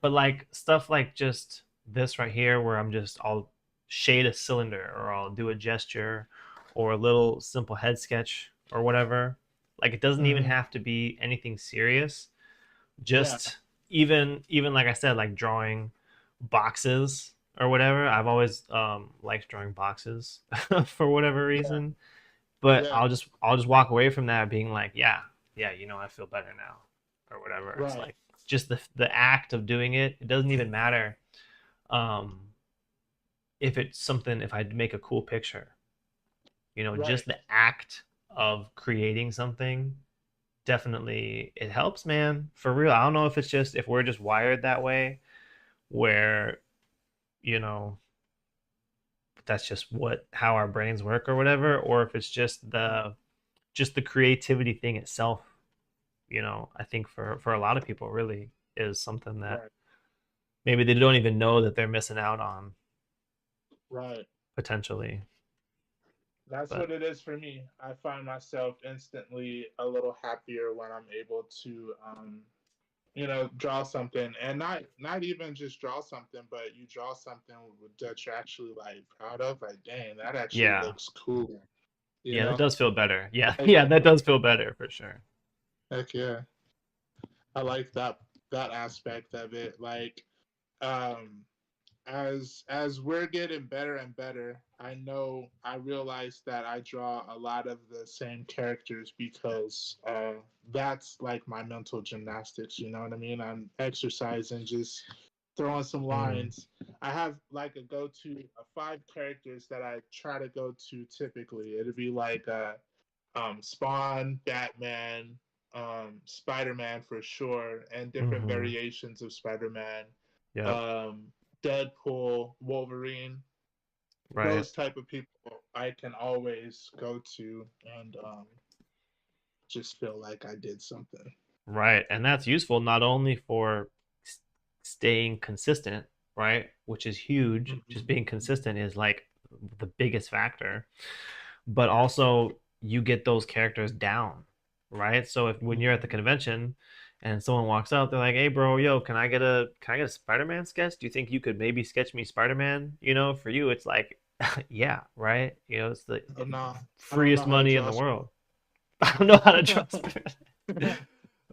but like stuff like just this right here, where I'll shade a cylinder, or I'll do a gesture, or a little simple head sketch, or whatever. Like it doesn't even Hmm. have to be anything serious. Yeah. Just even like I said, like drawing boxes or whatever. I've always liked drawing boxes for whatever Yeah. reason. But Yeah. I'll just walk away from that being like, yeah, yeah, I feel better now, or whatever. It's Right. like just the act of doing it. It doesn't even matter um, if I make a cool picture. Right. Just the act of creating something definitely it helps, man. For real. I don't know if it's just if we're just wired that way, where you know that's just what how our brains work or whatever, or if it's just the creativity thing itself. I think for a lot of people really is something that Right. maybe they don't even know that they're missing out on Right. potentially. That's But what it is for me. I find myself instantly a little happier when I'm able to, draw something, and not even just draw something, but you draw something that you're actually like proud of. Like, dang, that actually yeah, looks cool. You yeah, that know? does feel better. Yeah, Like, yeah, that does feel better for sure. heck yeah, I like that aspect of it. Like, um, as we're getting better and better, I realize that I draw a lot of the same characters because that's like my mental gymnastics. You know what I mean? I'm exercising, just throwing some Mm, lines. I have like a go-to of 5 characters that I try to go to typically. It'd be like Spawn, Batman, Spider-Man for sure, and different mm-hmm. variations of Spider-Man, Yep. um, Deadpool, Wolverine. Right. Those type of people I can always go to and just feel like I did something. Right. And that's useful not only for staying consistent, right? Which is huge. Just Mm-hmm. being consistent is like the biggest factor, but also you get those characters down, right? So if when you're at the Mm-hmm. convention and someone walks up, they're like, "Hey, bro, yo, can I get a Spider-Man sketch? Do you think you could maybe sketch me Spider-Man?" For you, it's like, yeah, right? It's the Oh, no, I don't know freest how to money in draw. the world. I don't know how to draw Spider-Man.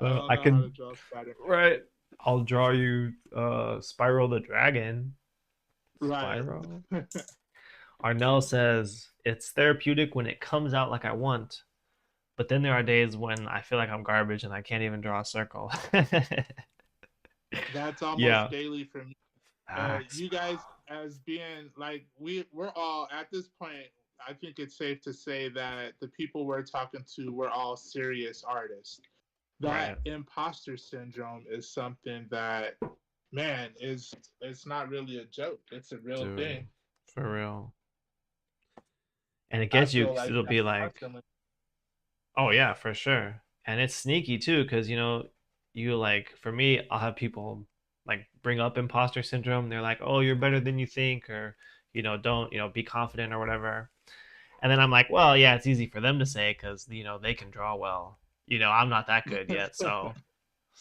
I don't I know how to can, draw Spider right? I'll draw you Spiral the Dragon. Man. Right. Spiral? Arnell says it's therapeutic when it comes out like I want, but then there are days when I feel like I'm garbage and I can't even draw a circle. That's almost Yeah. daily for me. Facts, You bro. guys, as being like we're all at this point, I think it's safe to say that the people we're talking to, we're all serious artists. That Right. imposter syndrome is something that, man, is it's not really a joke. It's a real Dude, thing. for real. And it I gets you feel 'cause like it'll be that's like, constantly. oh yeah, for sure. And it's sneaky too, because you like for me, I'll have people like bring up imposter syndrome. They're like, "Oh, you're better than you think," or don't be confident or whatever. And then I'm like, well, yeah, it's easy for them to say because they can draw well. I'm not that good yet, so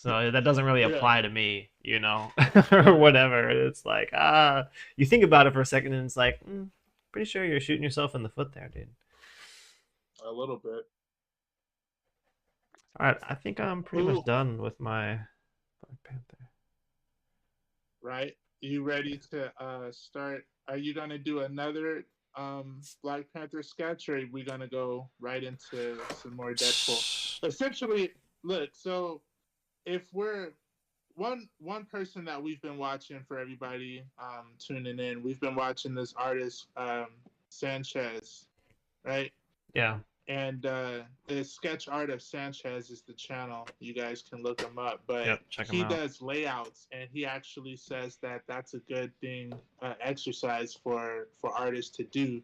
that doesn't really Yeah, apply to me, or yeah, whatever. It's like you think about it for a second, and it's like, pretty sure you're shooting yourself in the foot there, dude. a little bit. All right, I think I'm pretty much Who, done with my Black Panther. right? You ready to start? Are you gonna do another Black Panther sketch, or are we gonna go right into some more Deadpool? Essentially, look. So if we're one person that we've been watching for everybody tuning in, we've been watching this artist Sanchez, right? Yeah, And the sketch art of Sanchez is the channel. You guys can look him up. But yep, check them he out. does layouts, and he actually says that that's a good thing, exercise for artists to do.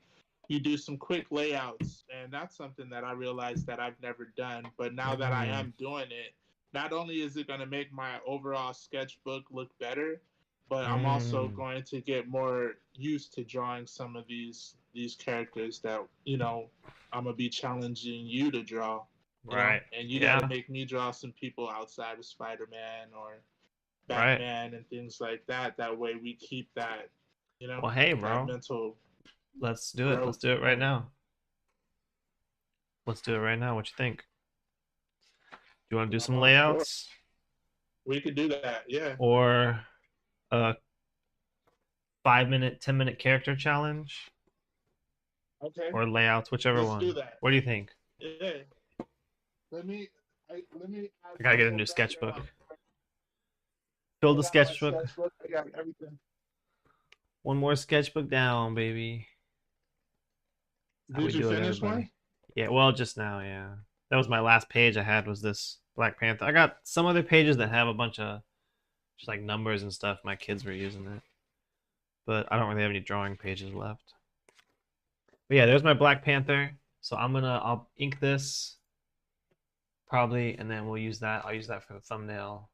You do some quick layouts, and that's something that I realized that I've never done. But now that I Mm, am doing it, not only is it going to make my overall sketchbook look better, but I'm also mm, going to get more used to drawing some of these characters that I'm gonna be challenging you to draw, right. and you got to Yeah, make me draw some people outside of Spider-Man or right. Batman and things like that. That way we keep that, Well, hey, that bro, mental let's do it. Let's growth do it right going. now. Let's do it right now. What you think? Do you want to do some Sure, layouts we could do that. Yeah. or a 5 minute, 10 minute character challenge Okay. or layouts, whichever Let's do one? that. What do you think? Yeah. Let me add I gotta some get a more new sketchbook. background. Fill I the got my sketchbook. sketchbook. I got everything. One more sketchbook down, baby. How we Did you do it, finish one? everybody? Yeah, well, just now, yeah. That was my last page I had was this Black Panther. I got some other pages that have a bunch of just like numbers and stuff. My kids were using it. But I don't really have any drawing pages left. But yeah, there's my Black Panther. So I'll ink this probably, and then we'll use that. I'll use that for the thumbnail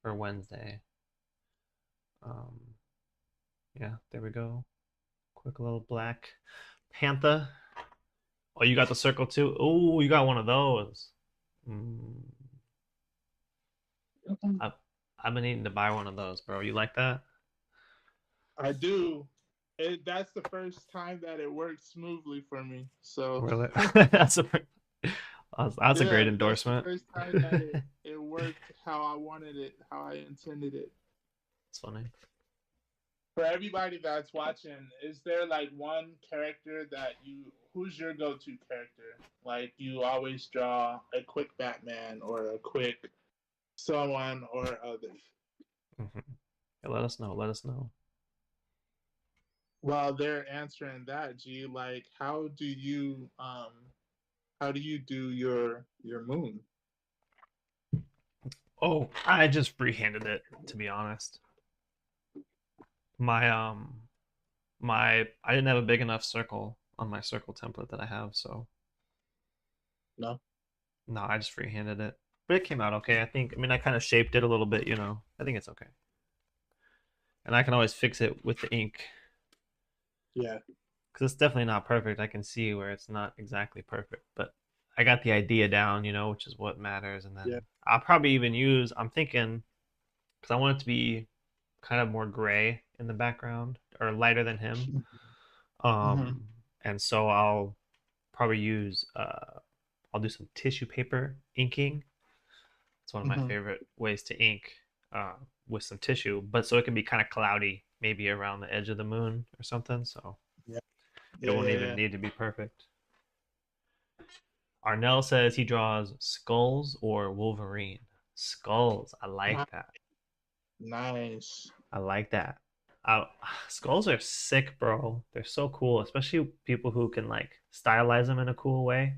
for Wednesday. Um, yeah, there we go. Quick little Black Panther. Oh, you got the circle too? Oh, you got one of those. Mm, I, I've been needing to buy one of those, bro. You like that? I do. That's the first time that it worked smoothly for me. So Really? That's a great yeah, that's the endorsement. first time that it worked how I wanted it, how I intended it. It's funny. For everybody that's watching, is there like one character who's your go-to character? Like you always draw a quick Batman or a quick someone or other. Hmm. Yeah, let us know. Let us know. While they're answering that, G, like how do you do your moon? Oh, I just freehanded it, to be honest. My I didn't have a big enough circle on my circle template that I have, so No. no, I just freehanded it. But it came out okay. I mean, I kind of shaped it a little bit. I think it's okay. And I can always fix it with the ink Yeah. because it's definitely not perfect. I can see where it's not exactly perfect, but I got the idea down, which is what matters. And then Yeah. I'll probably even I'm thinking, because I want it to be kind of more gray in the background or lighter than him. Mm-hmm. And so I'll probably I'll do some tissue paper inking. It's one of my Mm-hmm. favorite ways to ink uh, with some tissue, but so it can be kind of cloudy, maybe around the edge of the moon or something. So Yeah. it Yeah. won't Yeah. even Yeah. need to be perfect. Arnell says he draws skulls or Wolverine. Skulls. I like that. Nice. I like that. Uh, Skulls are sick, bro. They're so cool, especially people who can like stylize them in a cool way.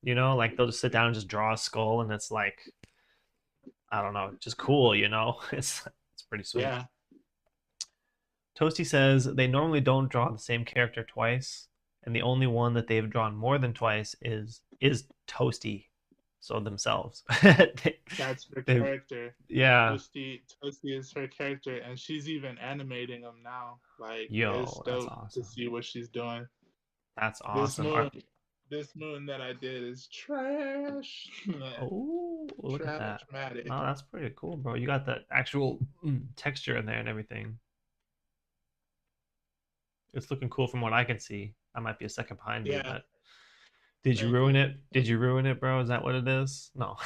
Like they'll just sit down and just draw a skull, and it's like I don't know, just cool. It's pretty sweet. Yeah. Toasty says they normally don't draw the same character twice. and the only one that they've drawn more than twice is Toasty, so themselves. That's her They, character. yeah. Toasty is her character, and she's even animating them now. Like, it's Yo, that's dope to awesome. see what she's doing. That's This awesome. this moon that I did is trash. Oh, look at that. Trashmatic. No, that's pretty cool, bro. You got the actual texture in there and everything. It's looking cool from what I can see. I might be a second behind you, Yeah. but did you Thank ruin you. it? Did you ruin it, bro? Is that what it is? No.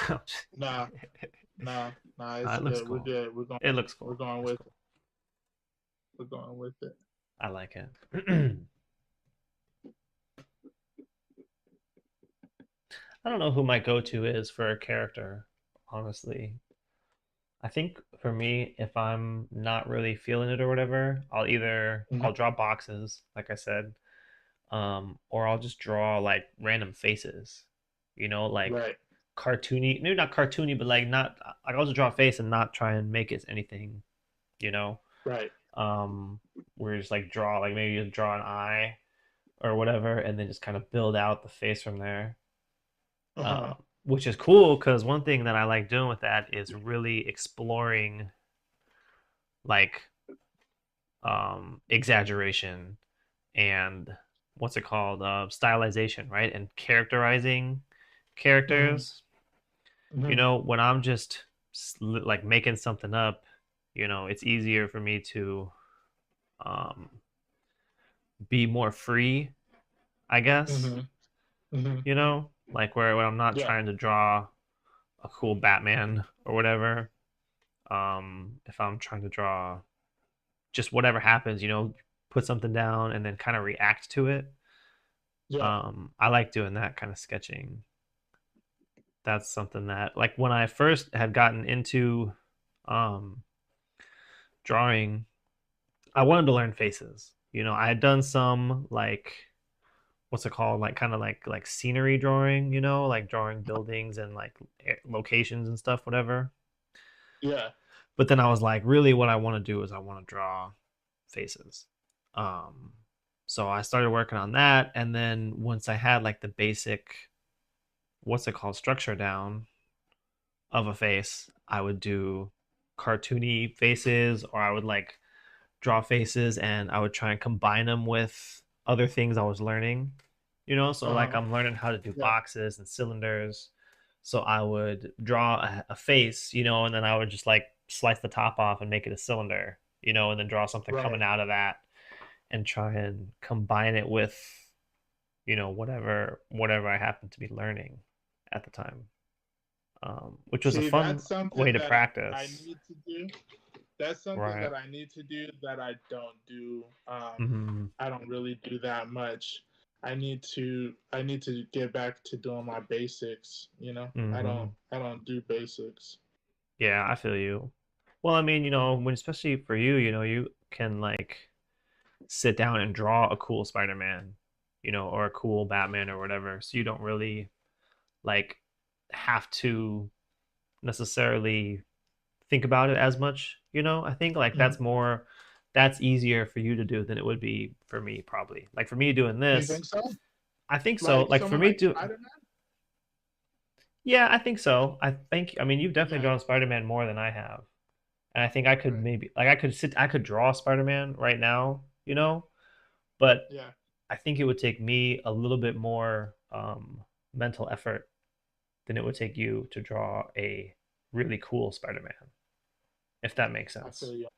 Nah, it's It looks good. cool. We're good. We're going. It looks cool. We're going It's with cool. it. We're going with it. I like it. I don't know who my go-to is for a character, honestly. I think for me, if I'm not really feeling it or whatever, I'll draw boxes, like I said, or I'll just draw like random faces, like Right. cartoony, maybe not cartoony, but like not like I'll just draw a face and not try and make it anything, you know. Right. Where you just like draw, like maybe you draw an eye or whatever, and then just kind of build out the face from there. Uh-huh. Which is cool because one thing that I like doing with that is really exploring like exaggeration and what's it called, stylization, right, and characterizing characters. When I'm just like making something up, it's easier for me to um, be more free, I guess. Like where when I'm not Yeah. trying to draw a cool Batman or whatever. If I'm trying to draw just whatever happens, put something down and then kind of react to it. Yeah. I like doing that kind of sketching. That's something that, like, when I first had gotten into um, drawing, I wanted to learn faces. I had done some like what's it called, like kind of like scenery drawing, like drawing buildings and like locations and stuff, whatever. Yeah. But then I was like, really, what I want to do is I want to draw faces. So I started working on that, and then once I had like the basic, what's it called, structure down of a face, I would do cartoony faces, or I would like draw faces, and I would try and combine them with other things I was learning. So like I'm learning how to do boxes and cylinders. So I would draw a face, and then I would just like slice the top off and make it a cylinder, and then draw something coming out of that and try and combine it with, whatever I happen to be learning at the time. Which was a fun way to practice. I need to do. That's something that I need to do that I don't do. I don't really do that much. I need to get back to doing my basics. I don't do basics. Yeah, I feel you. Well, I mean, when especially for you, you can like sit down and draw a cool Spider-Man, or a cool Batman or whatever. So you don't really like have to necessarily think about it as much. I think like that's easier for you to do than it would be for me, probably. Like for me doing this, you think so? I think so. Like for me like to yeah, I think so. I mean, you've definitely drawn Spider-Man more than I have. And I think I could maybe like I could draw Spider-Man right now, but I think it would take me a little bit more mental effort than it would take you to draw a really cool Spider-Man, if that makes sense. I feel you.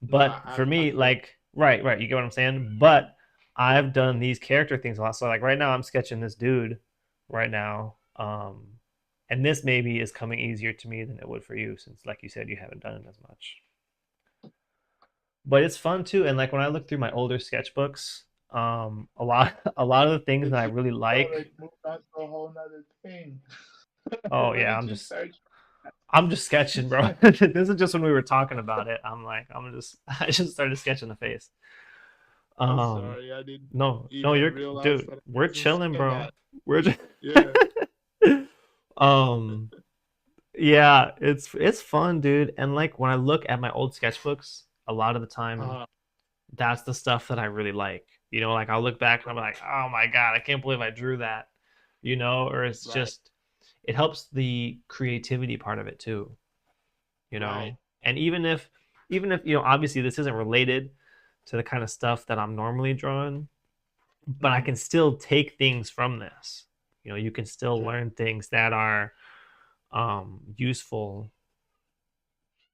But for me, like right, you get what I'm saying? But I've done these character things a lot. So like right now I'm sketching this dude right now. And this maybe is coming easier to me than it would for you, since like you said, you haven't done it as much. But it's fun too. And like when I look through my older sketchbooks, a lot of the things that I really like. Moved on to a whole nother thing. Oh yeah, I'm just sketching, bro. This is just when we were talking about it. I just started sketching the face. I'm sorry, I didn't. No, you're dude. We're chilling, bro. That. We're just yeah. Yeah, it's fun, dude. And like when I look at my old sketchbooks, a lot of the time, that's the stuff that I really like. You know, like I'll look back and I'm like, oh my God, I can't believe I drew that. You know, or it's Right. just it helps the creativity part of it too. You Right. know, and even if you know, obviously this isn't related to the kind of stuff that I'm normally drawing, but I Mhm. can still take things from this. You know, you can still Yeah. learn things that are useful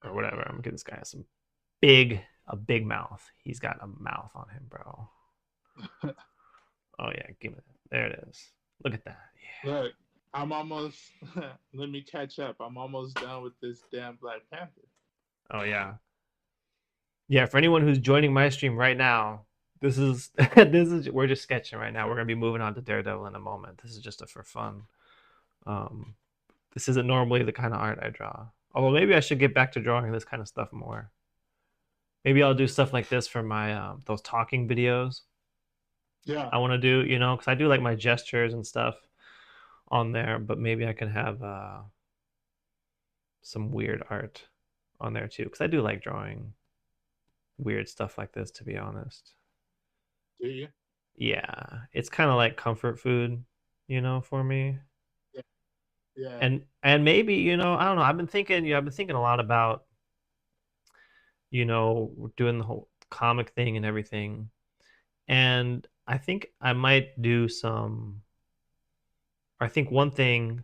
or whatever. I'm gonna give this guy a big mouth. He's got a mouth on him, bro. Oh yeah, give me that. There it is. Look at that. Yeah. Look, I'm almost. Let me catch up. I'm almost done with this damn Black Panther. Oh yeah. Yeah, for anyone who's joining my stream right now, this is this is we're just sketching right now. We're gonna be moving on to Daredevil in a moment. This is just a for fun. Um, this isn't normally the kind of art I draw. Although maybe I should get back to drawing this kind of stuff more. Maybe I'll do stuff like this for my those talking videos Yeah. I want to do. You know, because I do like my gestures and stuff on there. But maybe I can have some weird art on there too, because I do like drawing weird stuff like this. To be honest. Do you? Yeah, it's kind of like comfort food, you know, for me. Yeah. Yeah. And maybe, you know, I don't know. I've been thinking a lot about, you know, doing the whole comic thing and everything. And I think I might do some. I think one thing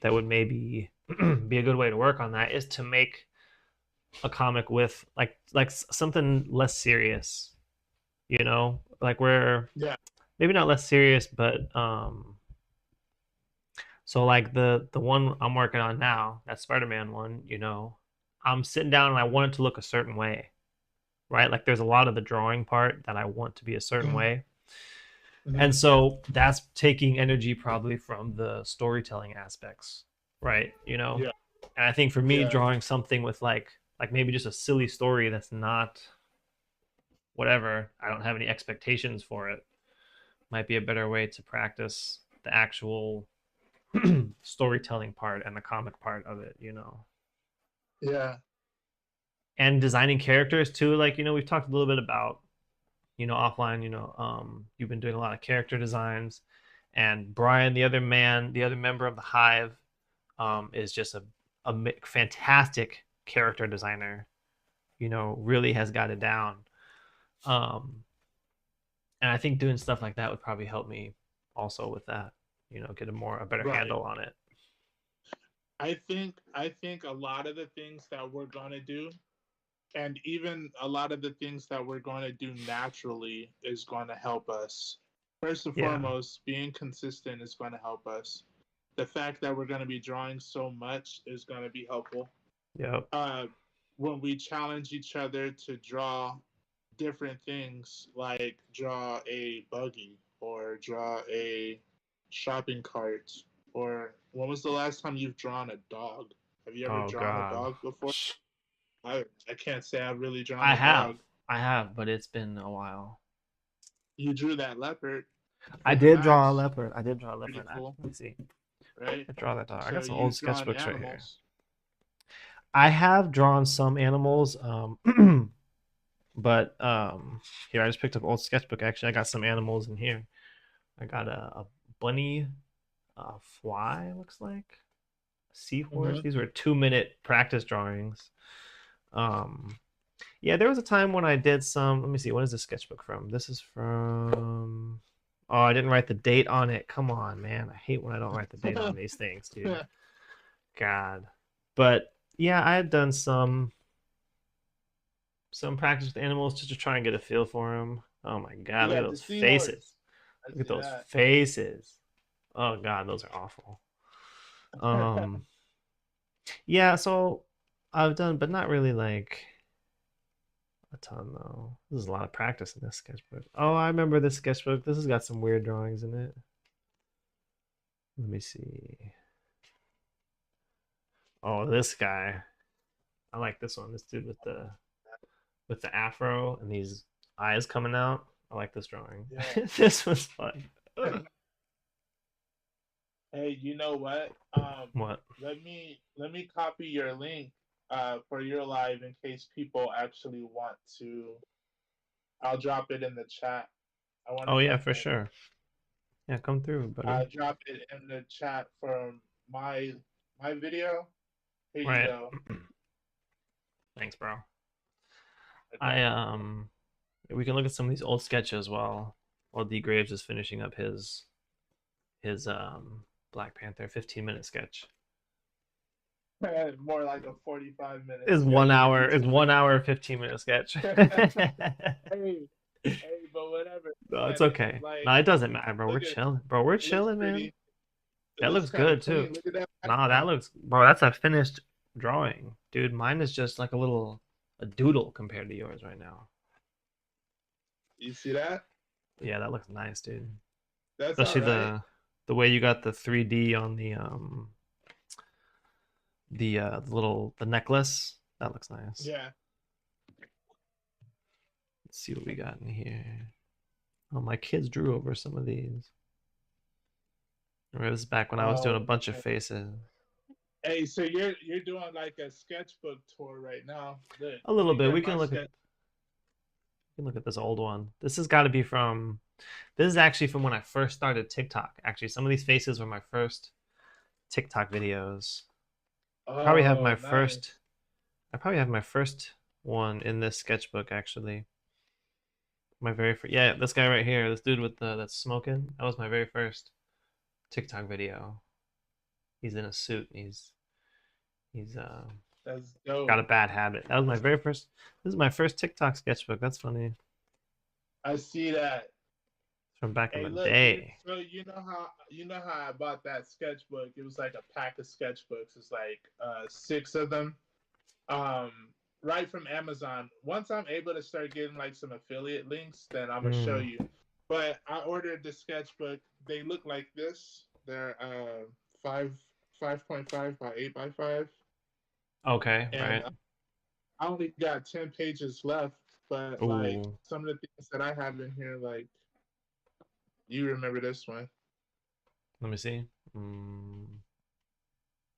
that would maybe be a good way to work on that is to make a comic with like something less serious, you know, like where Yeah. maybe not less serious, but so like the one I'm working on now, that Spider-Man one, you know, I'm sitting down and I want it to look a certain way, right? Like there's a lot of the drawing part that I want to be a certain Mhm. way. And Mhm. so that's taking energy probably from the storytelling aspects, right? You know? Yeah. And I think for me Yeah. drawing something with like maybe just a silly story that's not whatever, I don't have any expectations for it, might be a better way to practice the actual storytelling part and the comic part of it, you know. Yeah. And designing characters too. Like, you know, we've talked a little bit about, you know, offline, you know, you've been doing a lot of character designs, and Brian, the other member of the Hive, is just a fantastic character designer. You know, really has got it down. Um, and I think doing stuff like that would probably help me also with that. You know, get a better Right. handle on it. I think a lot of the things that we're gonna do, and even a lot of the things that we're going to do naturally, is going to help us. First and Yeah. foremost, being consistent is going to help us. The fact that we're going to be drawing so much is going to be helpful. Yep. Uh, when we challenge each other to draw different things, like draw a buggy or draw a shopping cart, or when was the last time you've drawn a dog? Have you ever Oh drawn a God. dog before? I can't say I've really drawn I a have. dog. I have, but it's been a while. You drew that leopard I with did draw a wax. leopard. I did draw a Pretty leopard. cool, Let me see. right? I draw that dog. I got So some old you've drawn sketchbooks right here. animals. I have drawn some animals, but here I just picked up old sketchbook. Actually, I got some animals in here. I got a bunny, a fly. Looks like a seahorse. Mm-hmm. These were 2 minute practice drawings. Um, yeah, there was a time when I did some. Let me see. What is this sketchbook from? This is from. Oh, I didn't write the date on it. Come on, man. I hate when I don't write the date on these things, dude. God. But yeah, I had done some practice with animals just to try and get a feel for them. Oh my God, look at Yeah, the those faces. seahorse. I Look at see those that. faces. Oh God, those are awful. Um, yeah, so I've done, but not really like a ton though. This is a lot of practice in this sketchbook. Oh, I remember this sketchbook. This has got some weird drawings in it. Let me see. Oh, this guy. I like this one. This dude with the afro and these eyes coming out. I like this drawing. Yeah. This was fun. Hey, you know what? What? Let me copy your link for your live in case people actually want to. I'll drop it in the chat. I want to Oh yeah, thank for him. sure. Yeah, come through, buddy. Drop it in the chat from my video. Here you Right. go. Thanks, bro. Okay. We can look at some of these old sketches while DGraves is finishing up his Black Panther 15-minute sketch. More like a 45-minute Is sketch. 1 hour 15-minute sketch. Hey, but whatever. No, it's And okay. like, No, it doesn't matter, bro. We're look at it. chilling, bro. We're It looks chilling, man. pretty. It That looks looks kind of good too. clean. Look at that Nah, that background. looks, bro. That's a finished drawing, dude. Mine is just like a doodle compared to yours right now. You see that? Yeah, that looks nice, dude. That's Especially all right. the way you got the 3D on the necklace. That looks nice. Yeah. Let's see what we got in here. Oh, my kids drew over some of these. Remember, this is back when I was doing a bunch of faces. Hey, so you're doing like a sketchbook tour right now. Look, A little bit. We my can look sketch. at this old one. This has got to be from. This is actually from when I first started TikTok. Actually, some of these faces were my first TikTok videos. I probably have my Nice. first. I probably have my first one in this sketchbook actually. My very first. Yeah, this guy right here, this dude with that's smoking. That was my very first TikTok video. He's in a suit. He's That's dope. got a bad habit. That was my very first. This is my first TikTok sketchbook. That's funny. I see that. From back in the Look, day. so you know how I bought that sketchbook? It was like a pack of sketchbooks. It's like 6 of them. Right from Amazon. Once I'm able to start getting like some affiliate links, then I'm gonna show you. But I ordered the sketchbook. They look like this. They're 5.5 by 8x5. Okay, And right. I only got 10 pages left, but like Ooh. some of the things that I have in here, like you remember this one. Let me see. I'm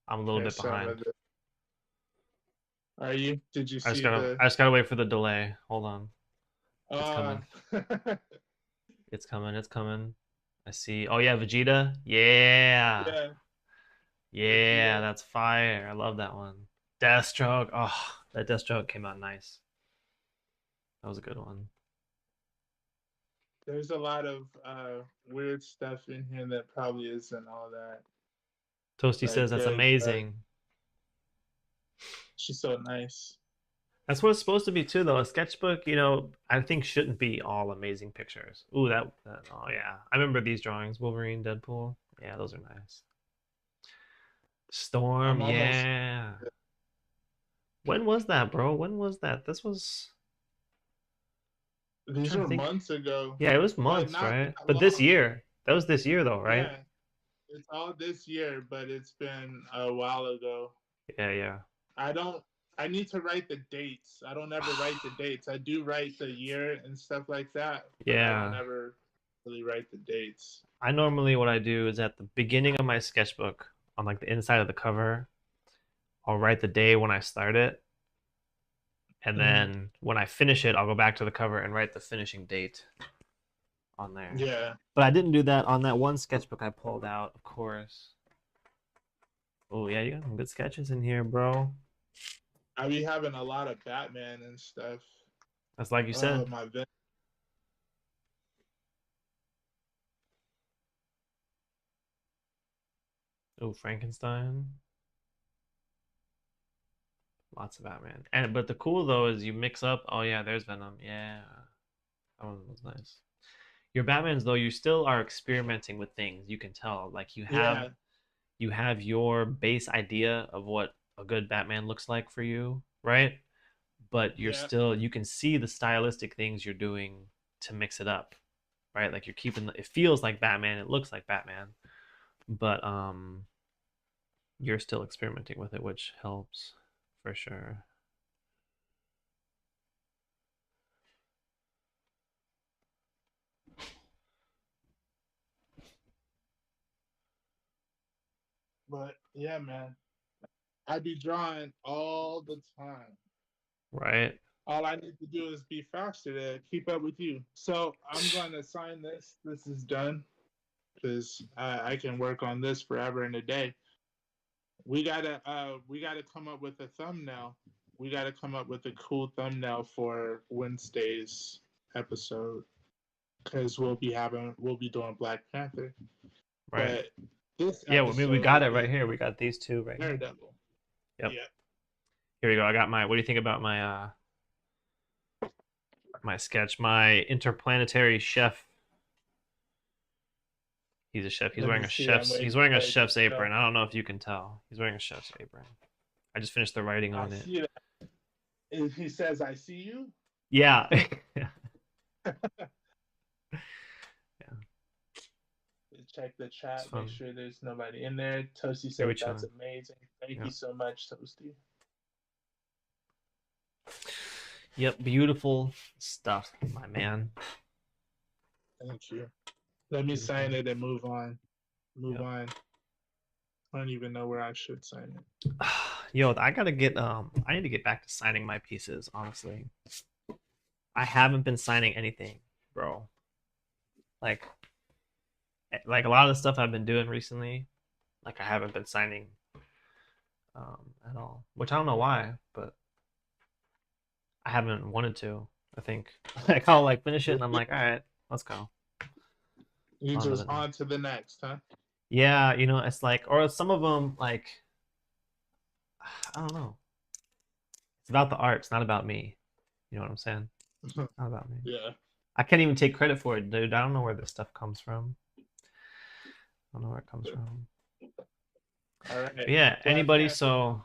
a little bit behind. Are you? Did you see I just gotta wait for the delay. Hold on. It's coming. It's coming. It's coming. I see. Oh yeah, Vegeta. Yeah. Yeah. Yeah, Vegeta. that's fire. I love that one. Deathstroke. Oh, that Deathstroke came out nice. That was a good one. There's a lot of weird stuff in here that probably isn't all that. Toasty says that's amazing. She's so nice. That's what it's supposed to be too, though. A sketchbook, I think shouldn't be all amazing pictures. Ooh, oh yeah, I remember these drawings. Wolverine, Deadpool. Yeah, those are nice. Storm, yeah. When was that, bro? When was that? These were months ago. Yeah, it was months, right? But this year. That was this year, though, right? Yeah, it's all this year, but it's been a while ago. Yeah. I need to write the dates. I don't ever write the dates. I do write the year and stuff like that. But I don't ever really write the dates. I normally, what I do is at the beginning of my sketchbook, on like the inside of the cover, I'll write the day when I start it. And then when I finish it, I'll go back to the cover and write the finishing date on there. Yeah. But I didn't do that on that one sketchbook I pulled out, of course. Oh, yeah, you got some good sketches in here, bro. I be having a lot of Batman and stuff. That's like you said. Oh, Frankenstein. Lots of Batman. But the cool though is you mix up. Oh yeah, there's Venom. Yeah, that one was nice. Your Batmans though, you still are experimenting with things. You can tell. Like you have your base idea of what a good Batman looks like for you, right? But you're still, you can see the stylistic things you're doing to mix it up, right? Like you're keeping it feels like Batman, it looks like Batman, but you're still experimenting with it, which helps for sure. But yeah, man, I be drawing all the time. Right. all I need to do is be faster to keep up with you. So I'm going to sign this. This is done because I can work on this forever and a day. We gotta come up with a thumbnail. We gotta come up with a cool thumbnail for Wednesday's episode because we'll be doing Black Panther. Right. But this Yeah, well, I mean, we episode got will it right be here. We got these two right here. Daredevil. Yep. Yeah. Here we go. I got my. What do you think about my sketch? My interplanetary chef. He's a chef. He's Let wearing me a see. chef's. He's wearing a for it to chef's apron. show. I don't know if you can tell. He's wearing a chef's apron. I just finished the writing I on it. see that. If he says, "I see you." Yeah. Yeah. Check the chat. It's fun. Make sure there's nobody in there. Toasty we said, chilling. "That's amazing. Thank Yeah. you so much, Toasty." Yep. Beautiful stuff, my man. Thank you. Let me sign it and move on. Move Yep. on. I don't even know where I should sign it. Yo, I gotta get I need to get back to signing my pieces, honestly. I haven't been signing anything, bro. Like a lot of the stuff I've been doing recently, like I haven't been signing at all. Which I don't know why, but I haven't wanted to. I think like I'll like finish it and I'm like, all right, let's go. You On to just the on to the next, huh? Yeah, you know, it's like, or some of them like I don't know. It's about the art. It's not about me. You know what I'm saying? Not about me. Yeah. I can't even take credit for it, dude. I don't know where this stuff comes from. I don't know where it comes from. All right. But yeah, Black anybody? Panther. So,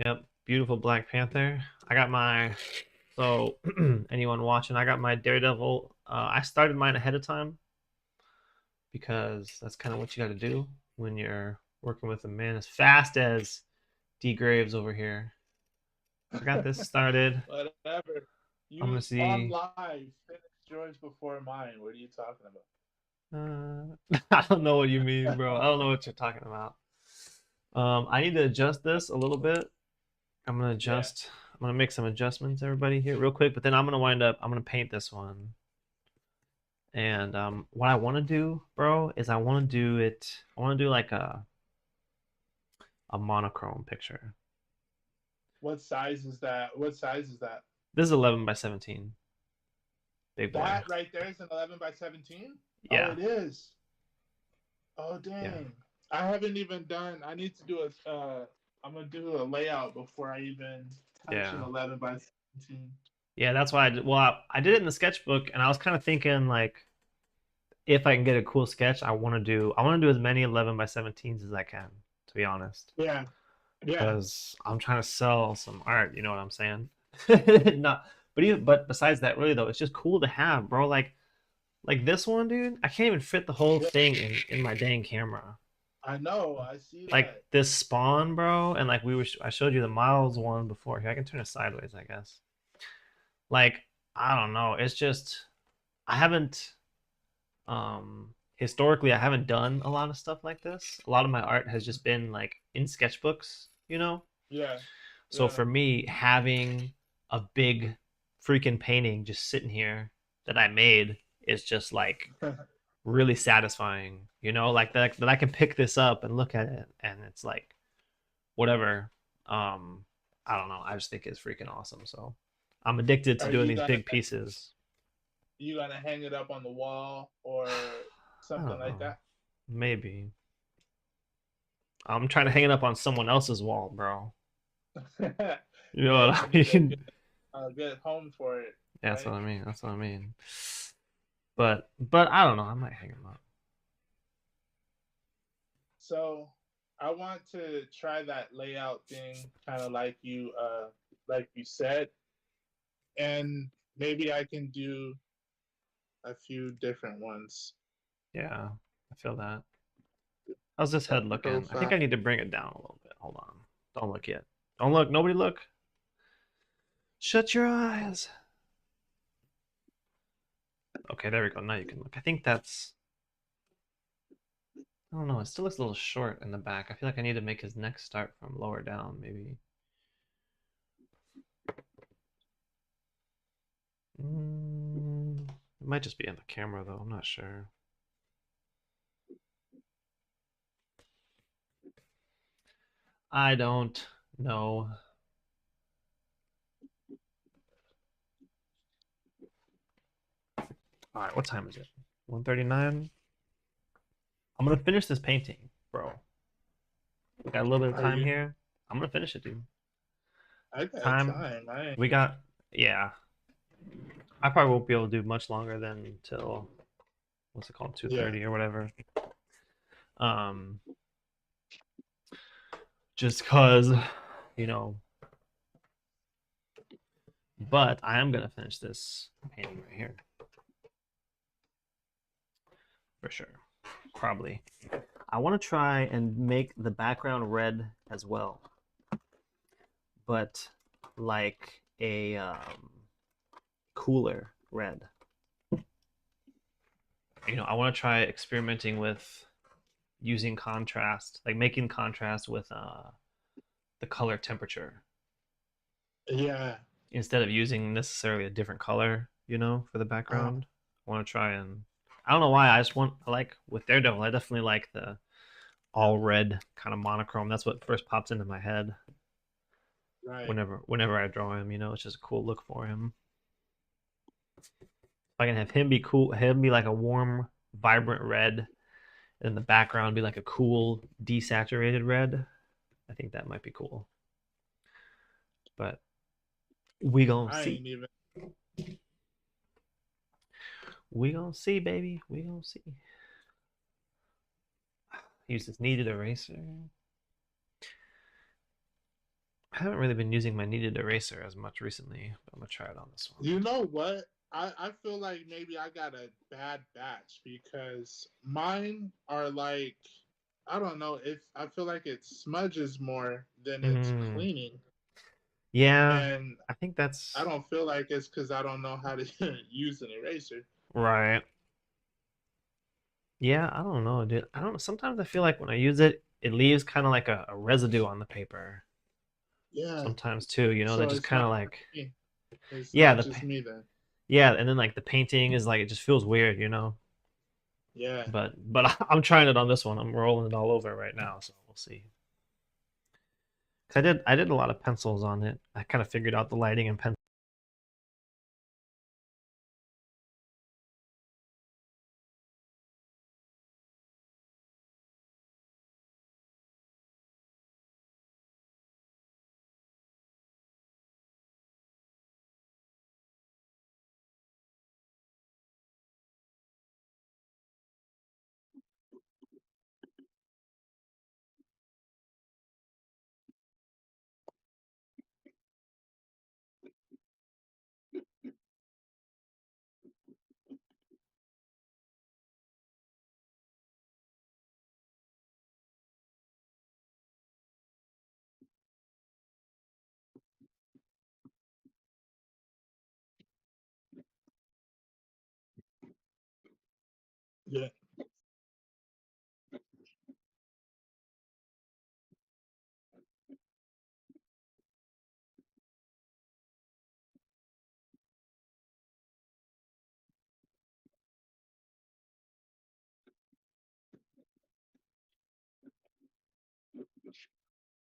yep, beautiful Black Panther. I got my. So, anyone watching? I got my Daredevil. I started mine ahead of time because that's kind of what you got to do when you're working with a man as fast as DGraves over here. I got this started. Whatever. I'm gonna You see. on live. Finish yours before mine. What are you talking about? I don't know what you mean, bro. I don't know what you're talking about. I need to adjust this a little bit. I'm gonna adjust. I'm gonna make some adjustments, everybody, here real quick. But then I'm gonna paint this one. And what I want to do, bro, is I want to do it. I want to do like a monochrome picture. What size is that? What size is that? This is 11 by 17. Big boy. That right there is an 11 by 17? Yeah. Oh, it is. Oh, dang. Yeah. I haven't even done. I need to do a. I'm gonna do a layout before I even touch an 11 by 17. Yeah, that's why I did. Well, I did it in the sketchbook, and I was kind of thinking like, if I can get a cool sketch, I want to do as many 11 by 17s as I can, to be honest. Yeah. Yeah. Because I'm trying to sell some art. You know what I'm saying? But besides that, really though, it's just cool to have, bro. Like this one, dude. I can't even fit the whole thing in my dang camera. I know. I see that. Like this Spawn, bro, and like I showed you the Miles one before. Here, I can turn it sideways, I guess. Like, I don't know. It's just I haven't historically I haven't done a lot of stuff like this. A lot of my art has just been like in sketchbooks, you know? Yeah. So for me, having a big freaking painting just sitting here that I made is just like really satisfying, you know, like that I can pick this up and look at it and it's like whatever. I don't know. I just think it's freaking awesome. So I'm addicted to doing these big pieces. You gonna hang it up on the wall or something like that? Maybe. I'm trying to hang it up on someone else's wall, bro. You know what I mean? Get home for it. Yeah, that's what I mean. That's what I mean. But I don't know. I might hang them up. So I want to try that layout thing, kind of like you said, and maybe I can do a few different ones. Yeah, I feel that. How's this head looking? I think I need to bring it down a little bit. Hold on. Don't look yet. Don't look. Nobody look. Shut your eyes. Okay, there we go. Now you can look. I think that's... I don't know. It still looks a little short in the back. I feel like I need to make his neck start from lower down, maybe. It might just be in the camera though. I'm not sure. I don't know. All right, what time is it? 1:39. I'm gonna finish this painting, bro. We got a little bit of time here. I'm gonna finish it, dude. I got time. We got, yeah. I probably won't be able to do much longer than until, what's it called, 2:30 or whatever. Just cause, you know. But I am gonna finish this painting right here. For sure. Probably. I want to try and make the background red as well. But like a cooler red. You know, I want to try experimenting with using contrast, like making contrast with the color temperature. Yeah. Instead of using necessarily a different color, you know, for the background. I want to try and I don't know why. I like with Daredevil, I definitely like the all red kind of monochrome. That's what first pops into my head. Right. Whenever I draw him, you know, it's just a cool look for him. If I can have him be cool, him be like a warm, vibrant red, and the background be like a cool, desaturated red, I think that might be cool. But we gonna see. We gonna see, baby. We gonna see. Use this kneaded eraser. I haven't really been using my kneaded eraser as much recently, but I'm gonna try it on this one. You know what? I feel like maybe I got a bad batch because mine are like, I don't know, if I feel like it smudges more than it's cleaning. Yeah, and I think that's. I don't feel like it's because I don't know how to use an eraser. Right. Yeah, I don't know, dude. I don't know. Sometimes I feel like when I use it, it leaves kind of like a residue on the paper. Yeah. Sometimes too, you know, So that just kind of like. It's Yeah, not just me then. Yeah, and then like the painting is like it just feels weird, you know. Yeah. But I'm trying it on this one. I'm rolling it all over right now, so we'll see. Cause I did a lot of pencils on it. I kind of figured out the lighting and pencil. Yeah.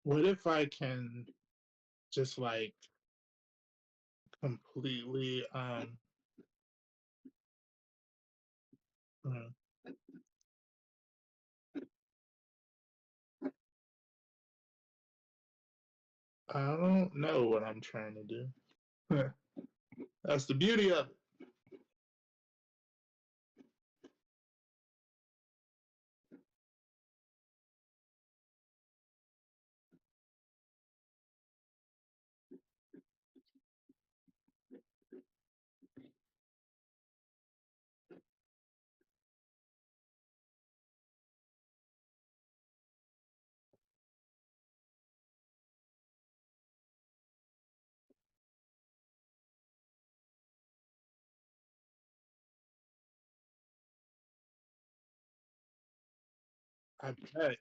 What if I can just like completely hmm, I don't know what I'm trying to do. That's the beauty of it. I bet.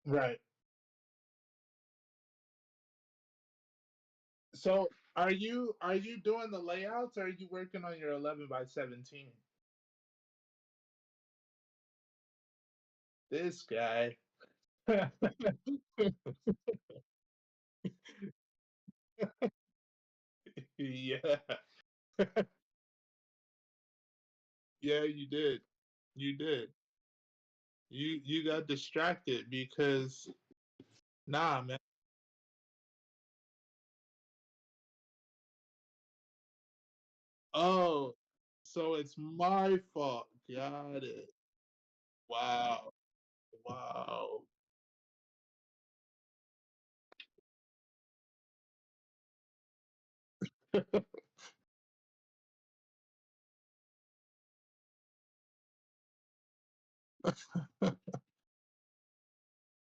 Right. So are you doing the layouts or are you working on your 11 by 17? This guy. Yeah. Yeah, you did. You did. You got distracted because nah, man. Oh, so it's my fault. Got it. Wow. Wow.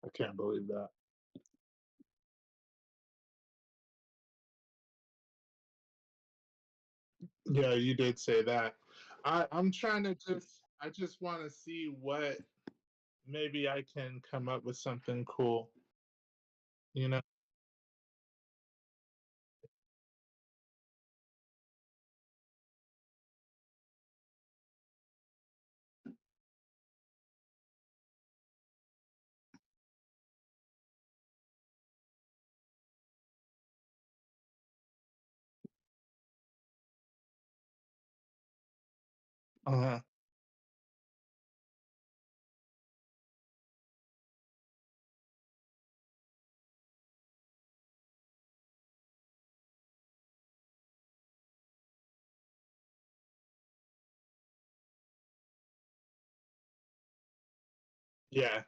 I can't believe that. Yeah, you did say that. I'm trying to I just want to see what maybe I can come up with something cool, you know? Uh-huh. Yeah.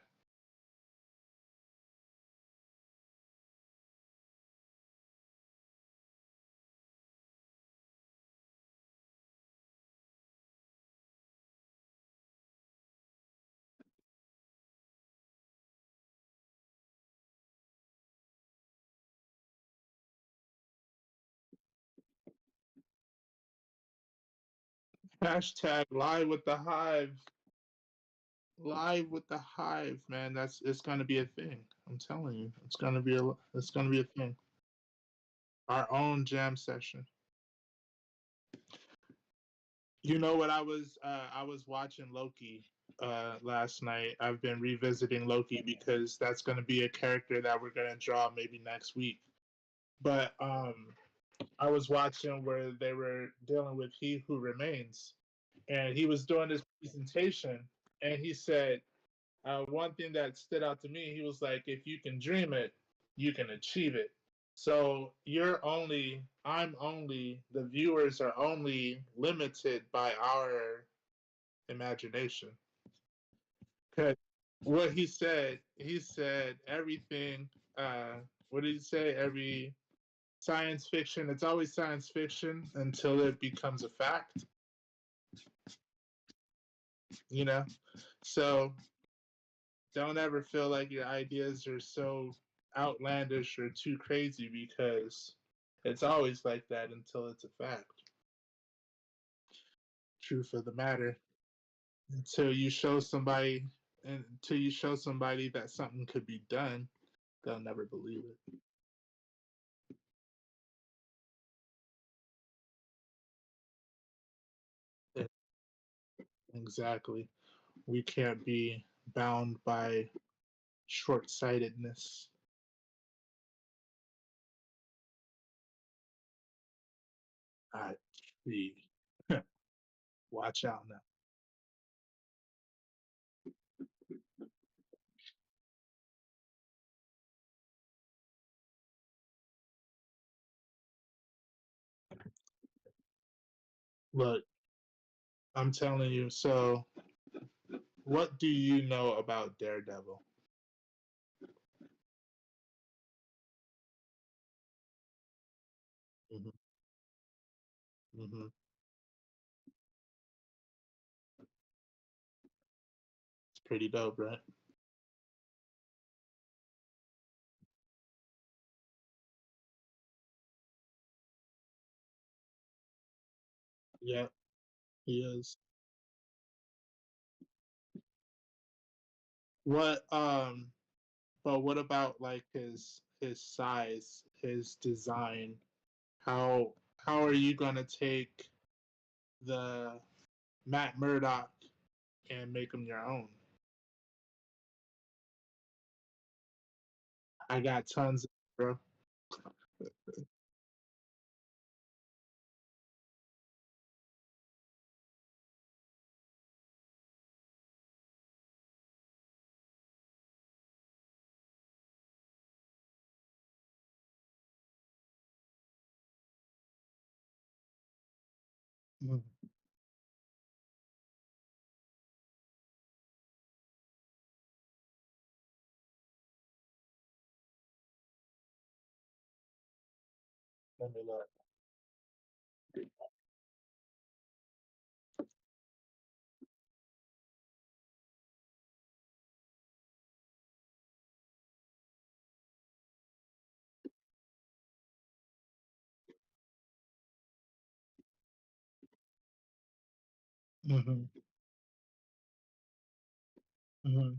Hashtag live with the hive. Live with the hive, man. That's it's gonna be a thing. I'm telling you, it's gonna be a thing. Our own jam session. You know what I was watching Loki last night. I've been revisiting Loki because that's gonna be a character that we're gonna draw maybe next week. But I was watching where they were dealing with He Who Remains, and he was doing this presentation, and he said one thing that stood out to me. He was like, "If you can dream it, you can achieve it." So I'm only, the viewers are only limited by our imagination. 'Cause what he said everything. What did he say? Every science fiction, it's always science fiction until it becomes a fact, you know? So don't ever feel like your ideas are so outlandish or too crazy because it's always like that until it's a fact. Truth of the matter. Until you show somebody until you show somebody that something could be done, they'll never believe it. Exactly. We can't be bound by short sightedness. I see. Watch out now. Look, I'm telling you. So, what do you know about Daredevil? Hmm. Hmm. It's pretty dope, right? Yeah, he is. What But what about like his size, his design? How are you gonna take the Matt Murdock and make him your own? I got tons, bro. Mhm. Let me look. Hmm. Hmm.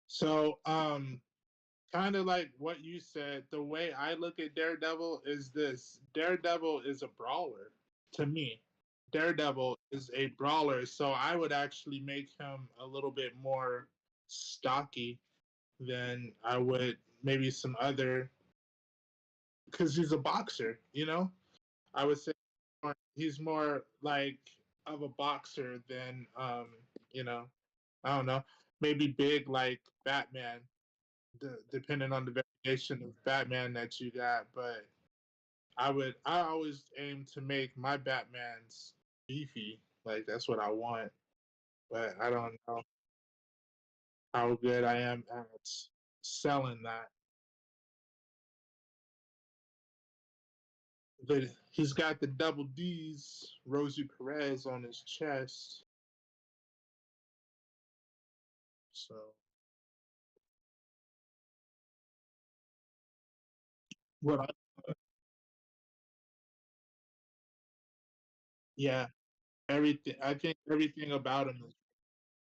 So, kind of like what you said, the way I look at Daredevil is this: Daredevil is a brawler to me. Daredevil is a brawler, so I would actually make him a little bit more stocky than I would maybe some other, because he's a boxer, you know? I would say he's more like of a boxer than, you know, I don't know, maybe big like Batman, depending on the variation of Batman that you got. But I always aim to make my Batmans beefy. Like that's what I want. But I don't know how good I am at selling that. But he's got the double D's, Rosie Perez, on his chest. So what? Yeah, everything. I think everything about him is.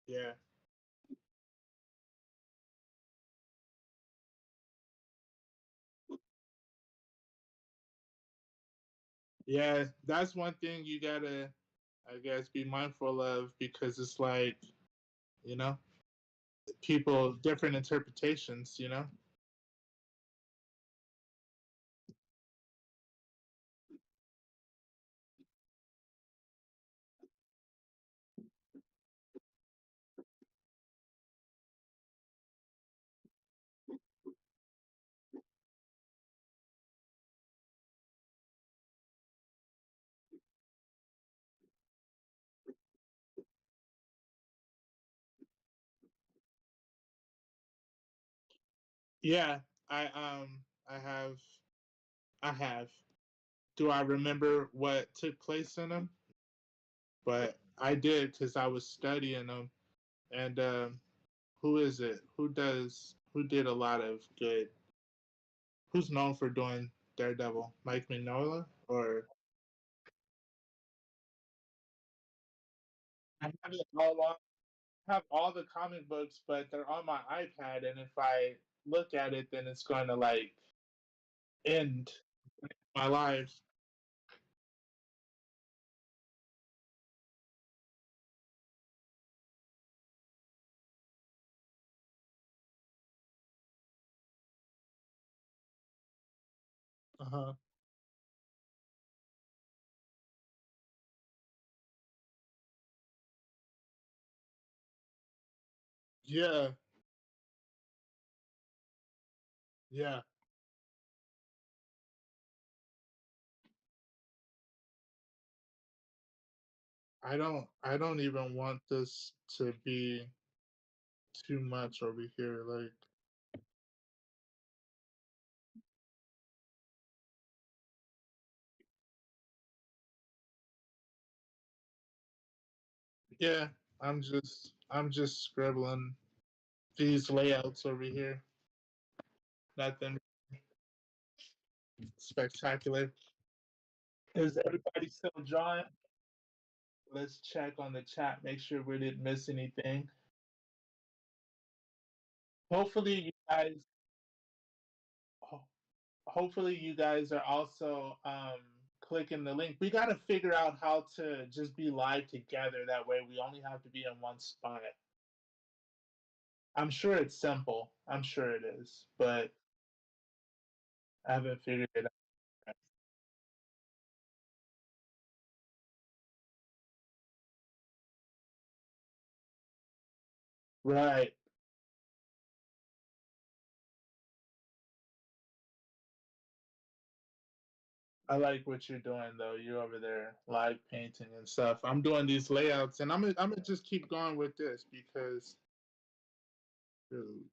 Yeah, yeah. That's one thing you gotta, I guess, be mindful of, because it's like, you know, people different interpretations. You know. Yeah, I have, I have. Do I remember what took place in them? But I did because I was studying them. And who is it? Who does? Who did a lot of good? Who's known for doing Daredevil? Mike Mignola, or I have it all on. I have all the comic books, but they're on my iPad, and if I look at it, then it's going to like end my life. Uh huh. Yeah, yeah. I don't even want this to be too much over here. Like, yeah, I'm just scribbling these layouts over here. Nothing spectacular. Is everybody still drawing? let's check on the chat, make sure we didn't miss anything. Hopefully you guys hopefully you guys are also clicking the link. We got to figure out how to just be live together. That way we only have to be in one spot. I'm sure it's simple. I'm sure it is, but I haven't figured it out. Right. I like what you're doing though. You're over there live painting and stuff. I'm doing these layouts, and I'm gonna just keep going with this because dude,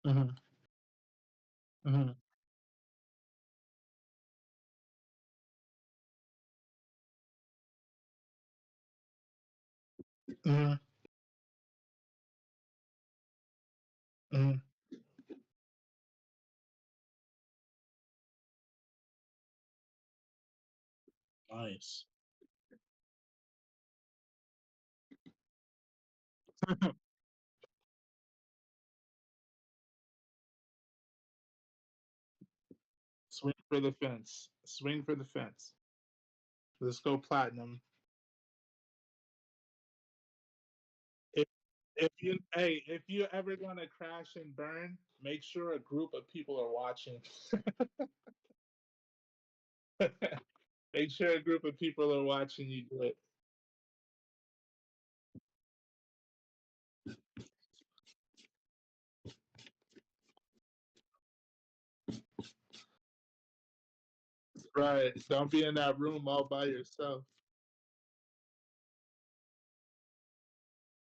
mm-hmm, mm-hmm, mm-hmm, mm-hmm. Nice. Swing for the fence. Swing for the fence. Let's go platinum. If if you ever gonna crash and burn, make sure a group of people are watching. Make sure a group of people are watching you do it. Right. Don't be in that room all by yourself.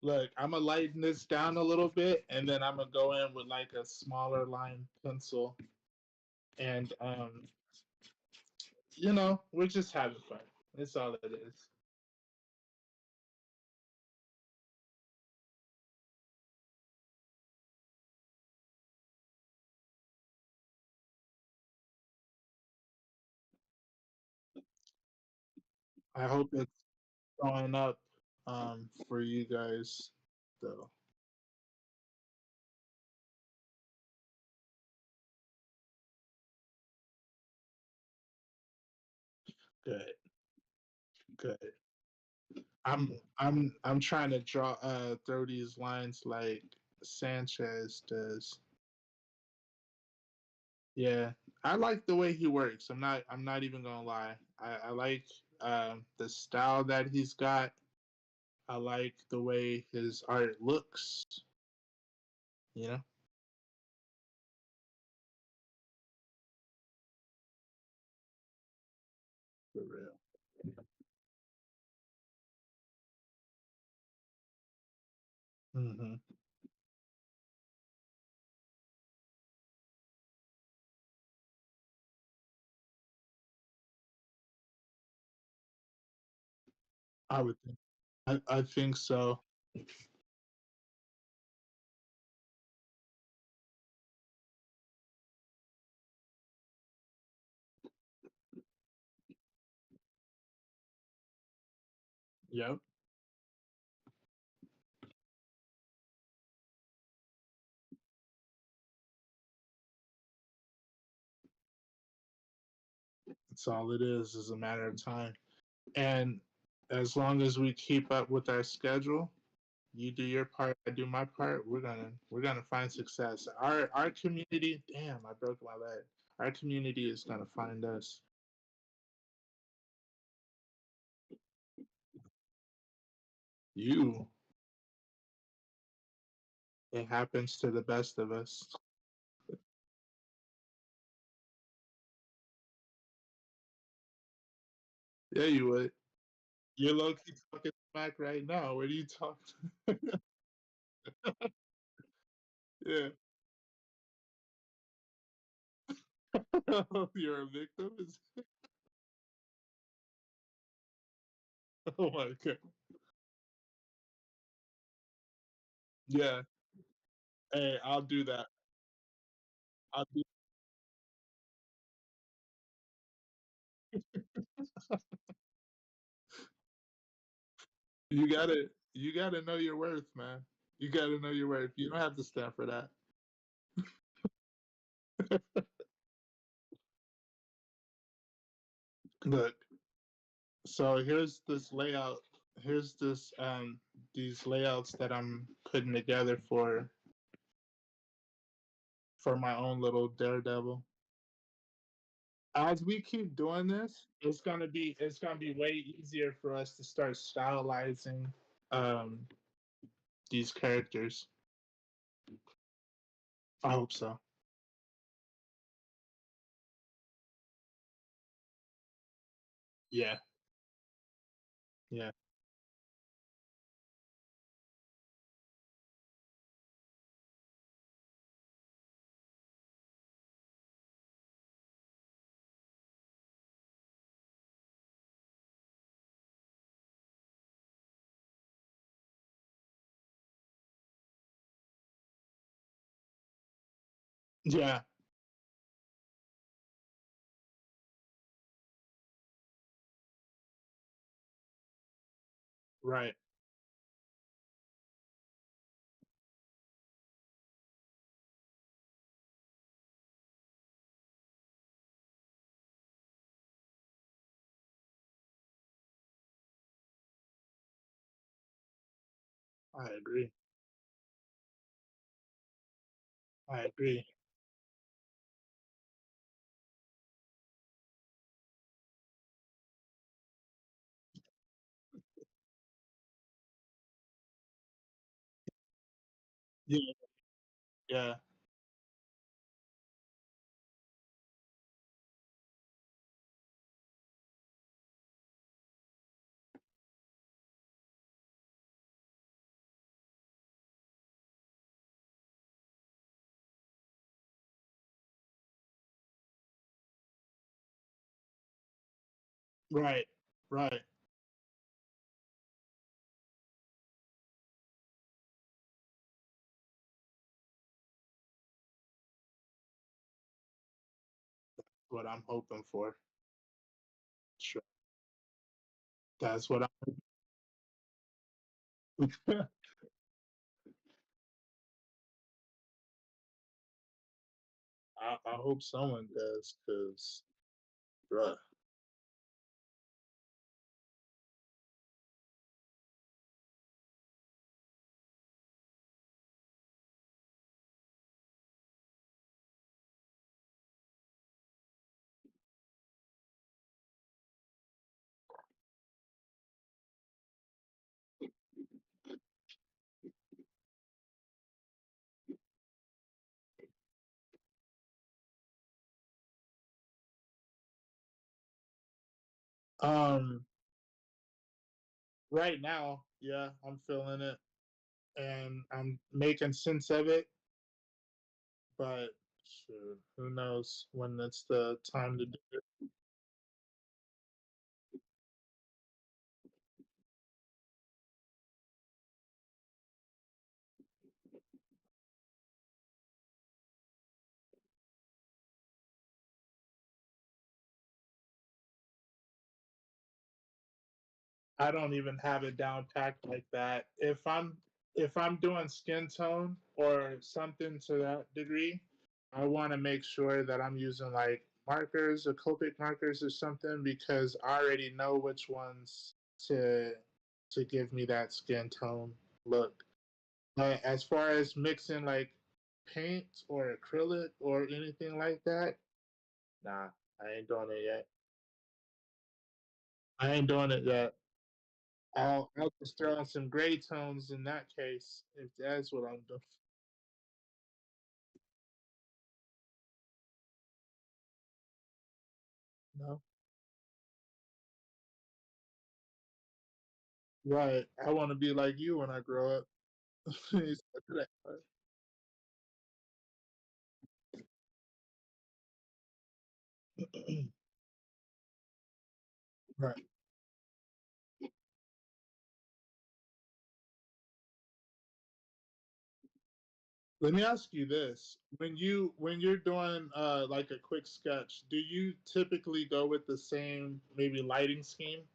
Look, I'm gonna lighten this down a little bit, and then I'm gonna go in with like a smaller line pencil, and we're just having fun. That's all it is. I hope it's showing up for you guys, though. Good, good. I'm trying to draw throw these lines like Sanchez does. Yeah, I like the way he works. I'm not even gonna lie. I like the style that he's got. I like the way his art looks. You know, for real. Hmm. I would think. I think so. Yep, that's all it is a matter of time. And as long as we keep up with our schedule, you do your part, I do my part, we're gonna find success. Our community, damn, I broke my leg. Our community is gonna find us. You. It happens to the best of us. Yeah, you would. You're low key talking smack right now. What are you talking? Yeah. You're a victim? Oh my god. Yeah. Hey, I'll do that. I'll do. You gotta know your worth, man. You gotta know your worth. You don't have to stand for that. Look, so here's this layout. Here's this these layouts that I'm putting together for my own little Daredevil. As we keep doing this, it's gonna be way easier for us to start stylizing um these characters. I hope so. Yeah, yeah, yeah. Right. I agree. I agree. Yeah, yeah. Right. Right. What I'm hoping for. Sure. That's what I'm. I hope someone does, cause, bruh. Um, right now, yeah, I'm feeling it, and I'm making sense of it. But sure, who knows when it's the time to do it? I don't even have it down packed like that. If I'm doing skin tone or something to that degree, I want to make sure that I'm using like markers, or Copic markers or something, because I already know which ones to to give me that skin tone look. But as far as mixing like paint or acrylic or anything like that, nah, I ain't doing it yet. I ain't doing it yet. I'll just throw in some gray tones in that case if that's what I'm doing. No, right. I want to be like you when I grow up. Right. Let me ask you this: when you're doing like a quick sketch, do you typically go with the same maybe lighting scheme?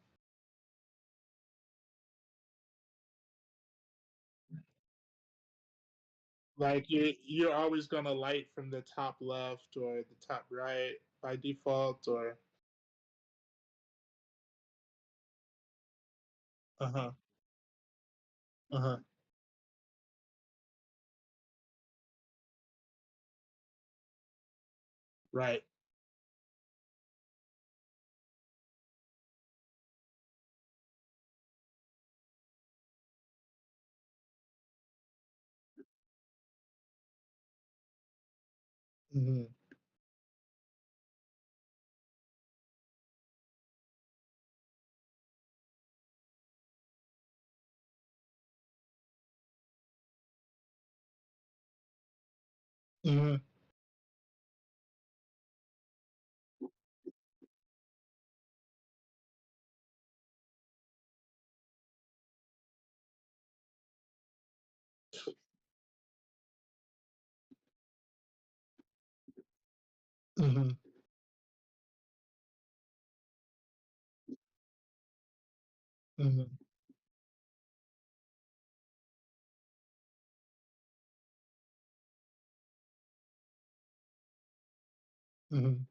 Like you're always gonna light from the top left or the top right by default, or uh huh, uh huh, right. Mm-hmm. Mm-hmm. Mm-hmm. Mm-hmm. Mm-hmm.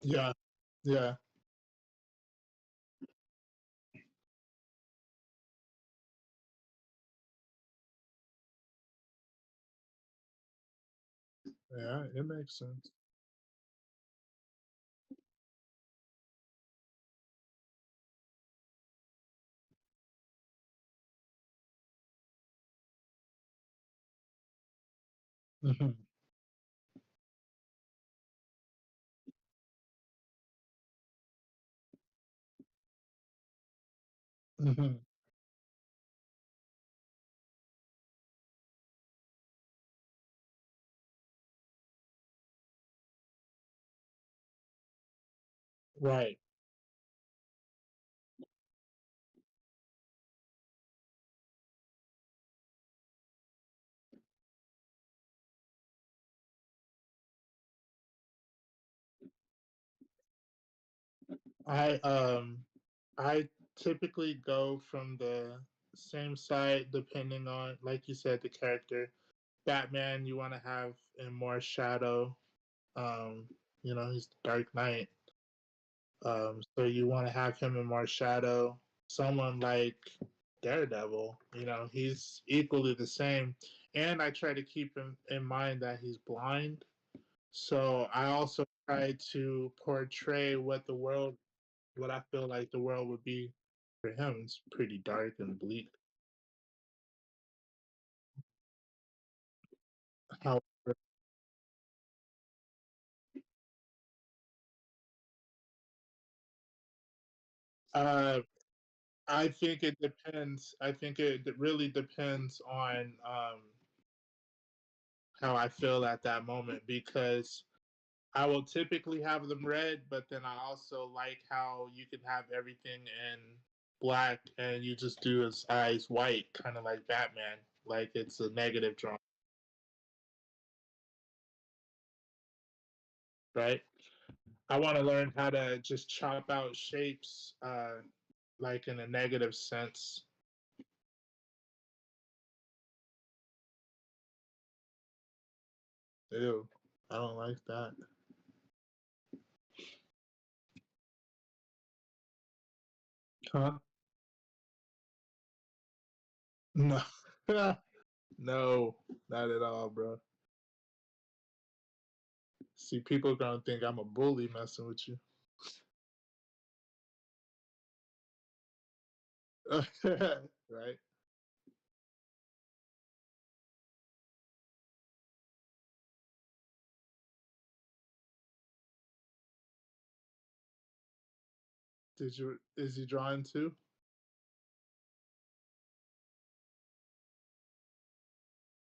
Yeah, yeah, yeah. It makes sense. Mm-hmm. Mm-hmm. Right. I um I typically go from the same side depending on, like you said, the character. Batman, you want to have in more shadow. Um, he's the Dark Knight. So you want to have him in more shadow. Someone like Daredevil, he's equally the same. And I try to keep him in mind that he's blind. So I also try to portray what I feel like the world would be for him. It's pretty dark and bleak. How uh, I think it depends. I think it really depends on how I feel at that moment because I will typically have them red, but then I also like how you can have everything in black and you just do his eyes white, kind of like Batman. Like it's a negative drawing, right? I want to learn how to just chop out shapes, like in a negative sense. Ew, I don't like that. Huh? No, no, not at all, bro. See, people gonna think I'm a bully messing with you. Right? Did you? Is he drawing too?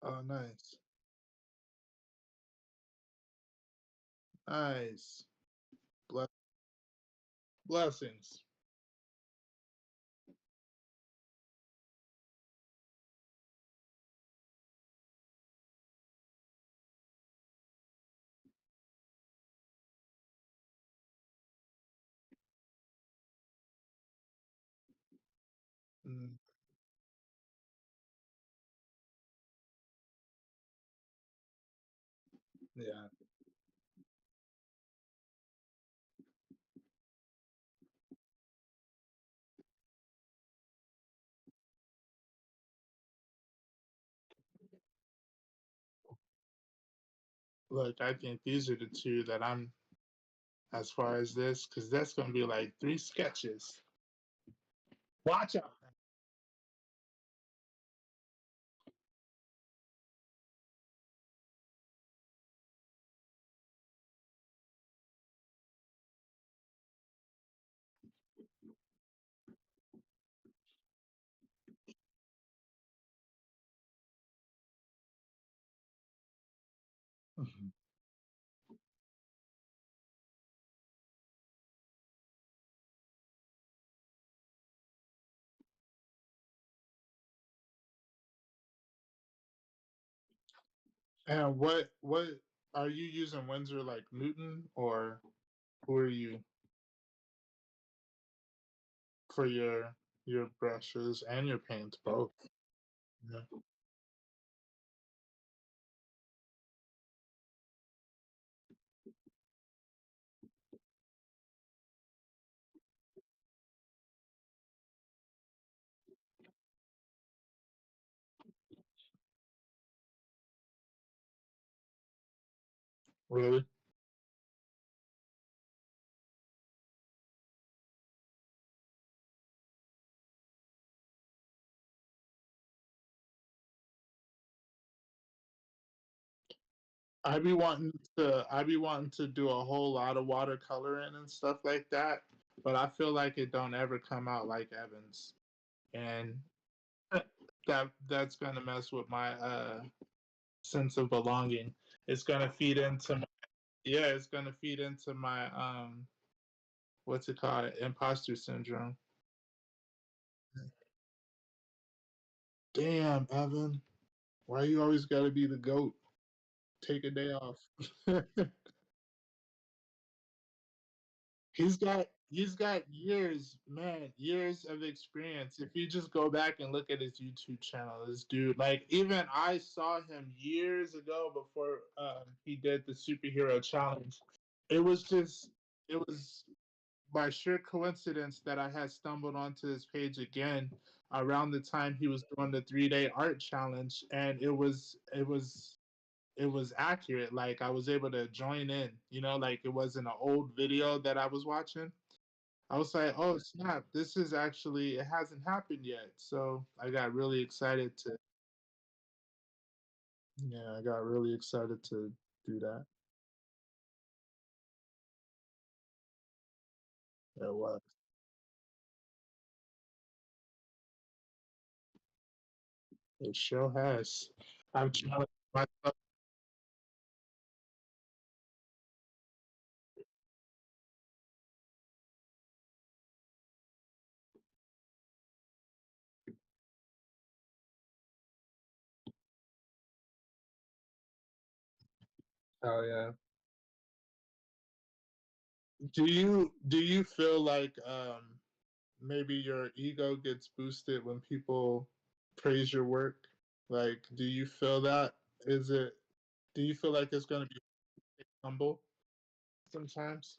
Oh, nice, nice. Ble- Blessings. Mm, yeah. Look, I think these are the two that I'm as far as this, because that's gonna be like 3 sketches. Watch out. And what are you using Windsor like Newton or who are you for your brushes and your paints both? Yeah. Really? I be wanting to do a whole lot of watercoloring and stuff like that, but I feel like it don't ever come out like Evans. And that's gonna mess with my sense of belonging. It's gonna feed into my, yeah, it's gonna feed into my what's it called? Imposter syndrome. Damn, Evan. Why you always gotta be the GOAT? Take a day off. He's got years, man, years of experience. If you just go back and look at his YouTube channel, this dude, like even I saw him years ago before he did the superhero challenge. It was just it was by sheer coincidence that I had stumbled onto his page again around the time he was doing the 3 day art challenge, and it was accurate. Like I was able to join in, like it wasn't an old video that I was watching. I was like, oh snap, this is actually, it hasn't happened yet. So I got really excited to, yeah, I got really excited to do that. It was. It sure has. I've challenged myself. Oh yeah. Do you feel like maybe your ego gets boosted when people praise your work? Like, do you feel that? Is it? Do you feel like it's going to be humble sometimes?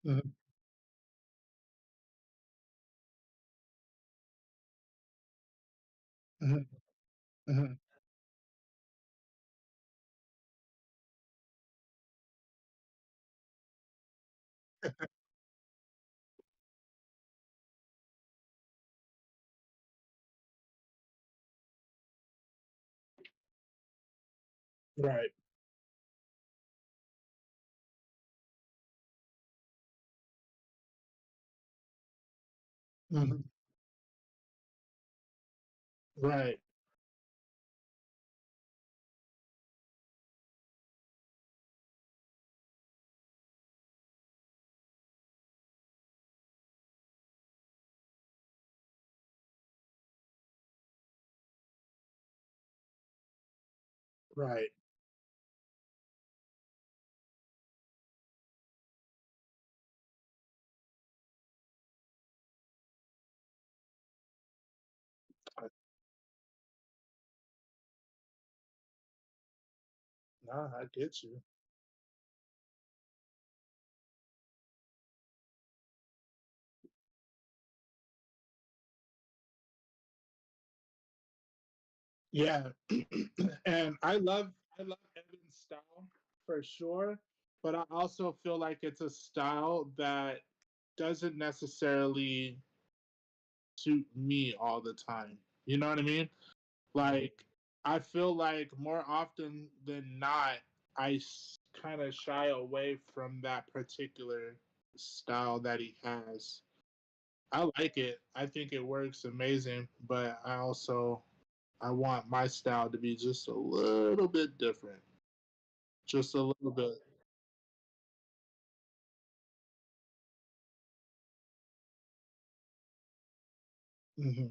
Mhm, mhm, mhm. Right. Mhm. Right. Right. I- Nah, I get you. Yeah. And I love Evan's style for sure, but I also feel like it's a style that doesn't necessarily suit me all the time. You know what I mean? Like, I feel like more often than not, I kind of shy away from that particular style that he has. I like it. I think it works amazing, but I want my style to be just a little bit different. Just a little bit. Hmm.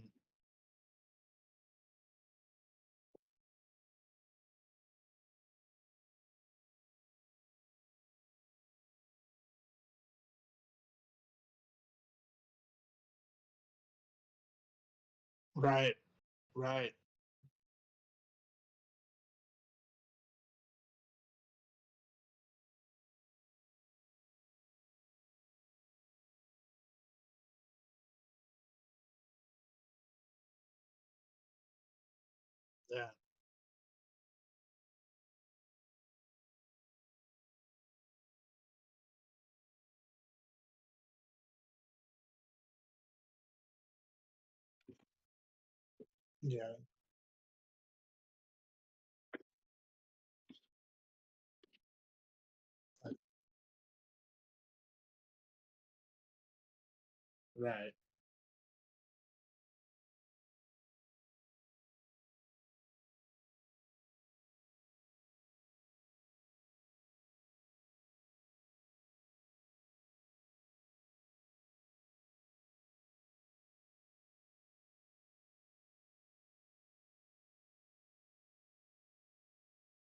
Right. Right. Yeah. Yeah. Right.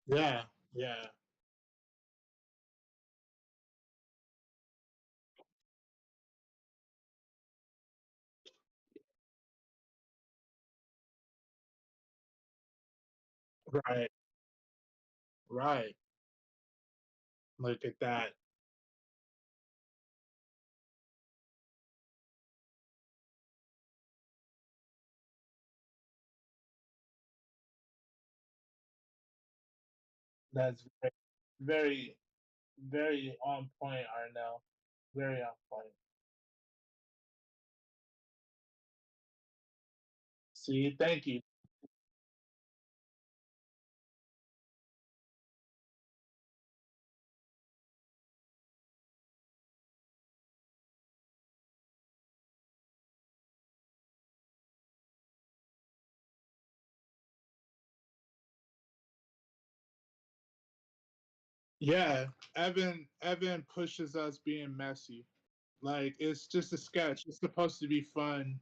Yeah. Yeah. Right. Right. Look at that. That's very, very on point, Arnell. Very on point. See, thank you. Yeah, Evan pushes us being messy. Like, it's just a sketch. It's supposed to be fun.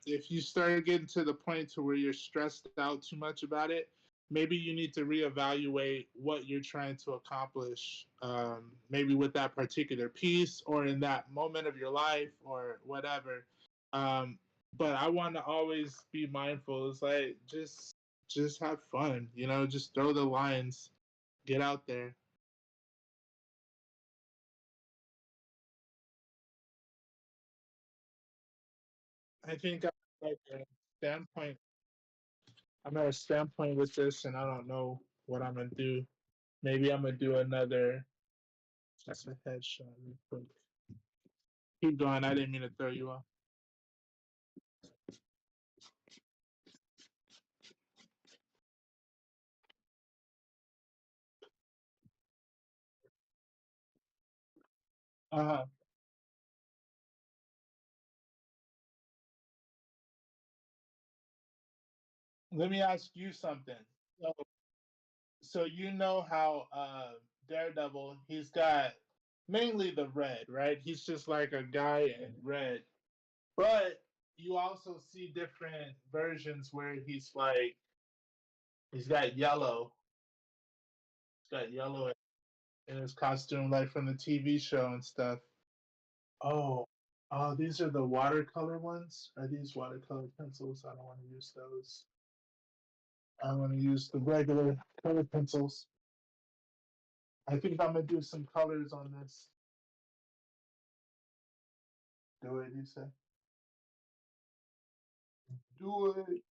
If you start getting to the point to where you're stressed out too much about it, maybe you need to reevaluate what you're trying to accomplish. Maybe with that particular piece, or in that moment of your life, or whatever. Um, but I want to always be mindful. It's like just have fun. Just throw the lines, get out there. I think I'm like a standpoint. I'm at a standpoint with this, and I don't know what I'm gonna do. Maybe I'm gonna do another. That's a headshot. Real quick. Keep going. I didn't mean to throw you off. Uh, Let me ask you something. So, so you know how Daredevil, he's got mainly the red, right? He's just like a guy in red. But you also see different versions where he's got yellow. He's got yellow in his costume, like from the TV show and stuff. Oh, oh, these are the watercolor ones. Are these watercolor pencils? I don't want to use those. I want to use the regular color pencils. I think I'm gonna do some colors on this. Do it, you say? Do it.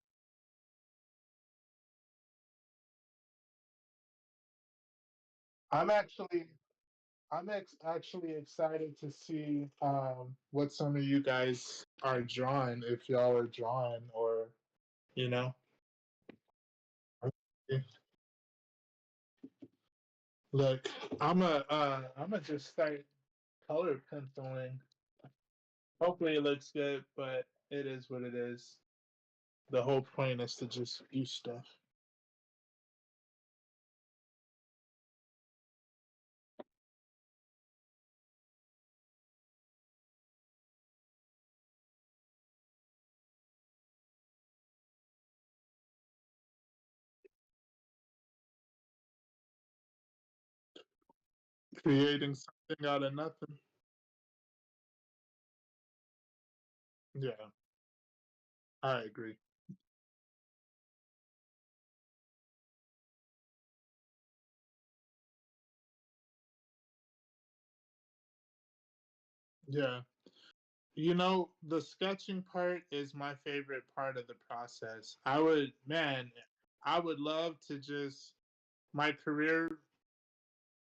I'm actually, actually excited to see what some of you guys are drawing, if y'all are drawing, or you know. Look, I'm gonna just start color penciling. Hopefully, it looks good, but it is what it is. The whole point is to just do stuff. Creating something out of nothing. Yeah, I agree. Yeah. You know, the sketching part is my favorite part of the process. Man, I would love to just, my career,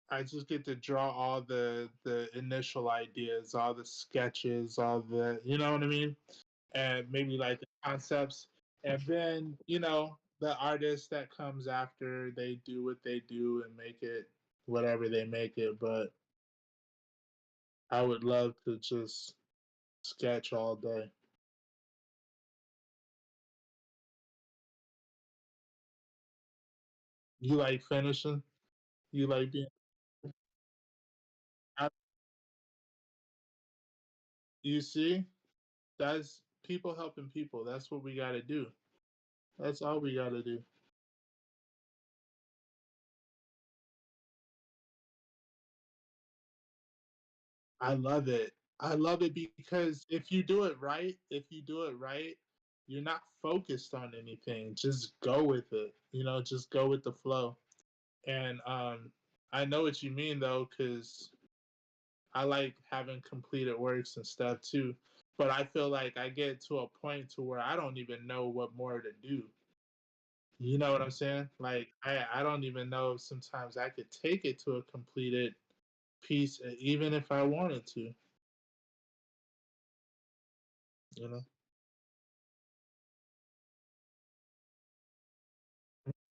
I just get to draw all the initial ideas, all the sketches, all the, you know what I mean? And maybe like the concepts. And then, the artist that comes after, they do what they do and make it whatever they make it. But I would love to just sketch all day. You like finishing? You like being, I- you see, that's people helping people. That's what we got to do. That's all we got to do. I love it. I love it because if you do it right, you're not focused on anything. Just go with it. Just go with the flow. And I know what you mean though, because I like having completed works and stuff too. But I feel like I get to a point to where I don't even know what more to do. You know what I'm saying? Like I don't even know if sometimes I could take it to a completed piece, even if I wanted to. You know,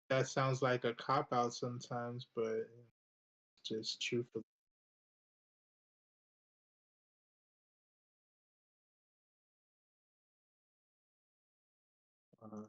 that sounds like a cop out sometimes, but just true for. Uh,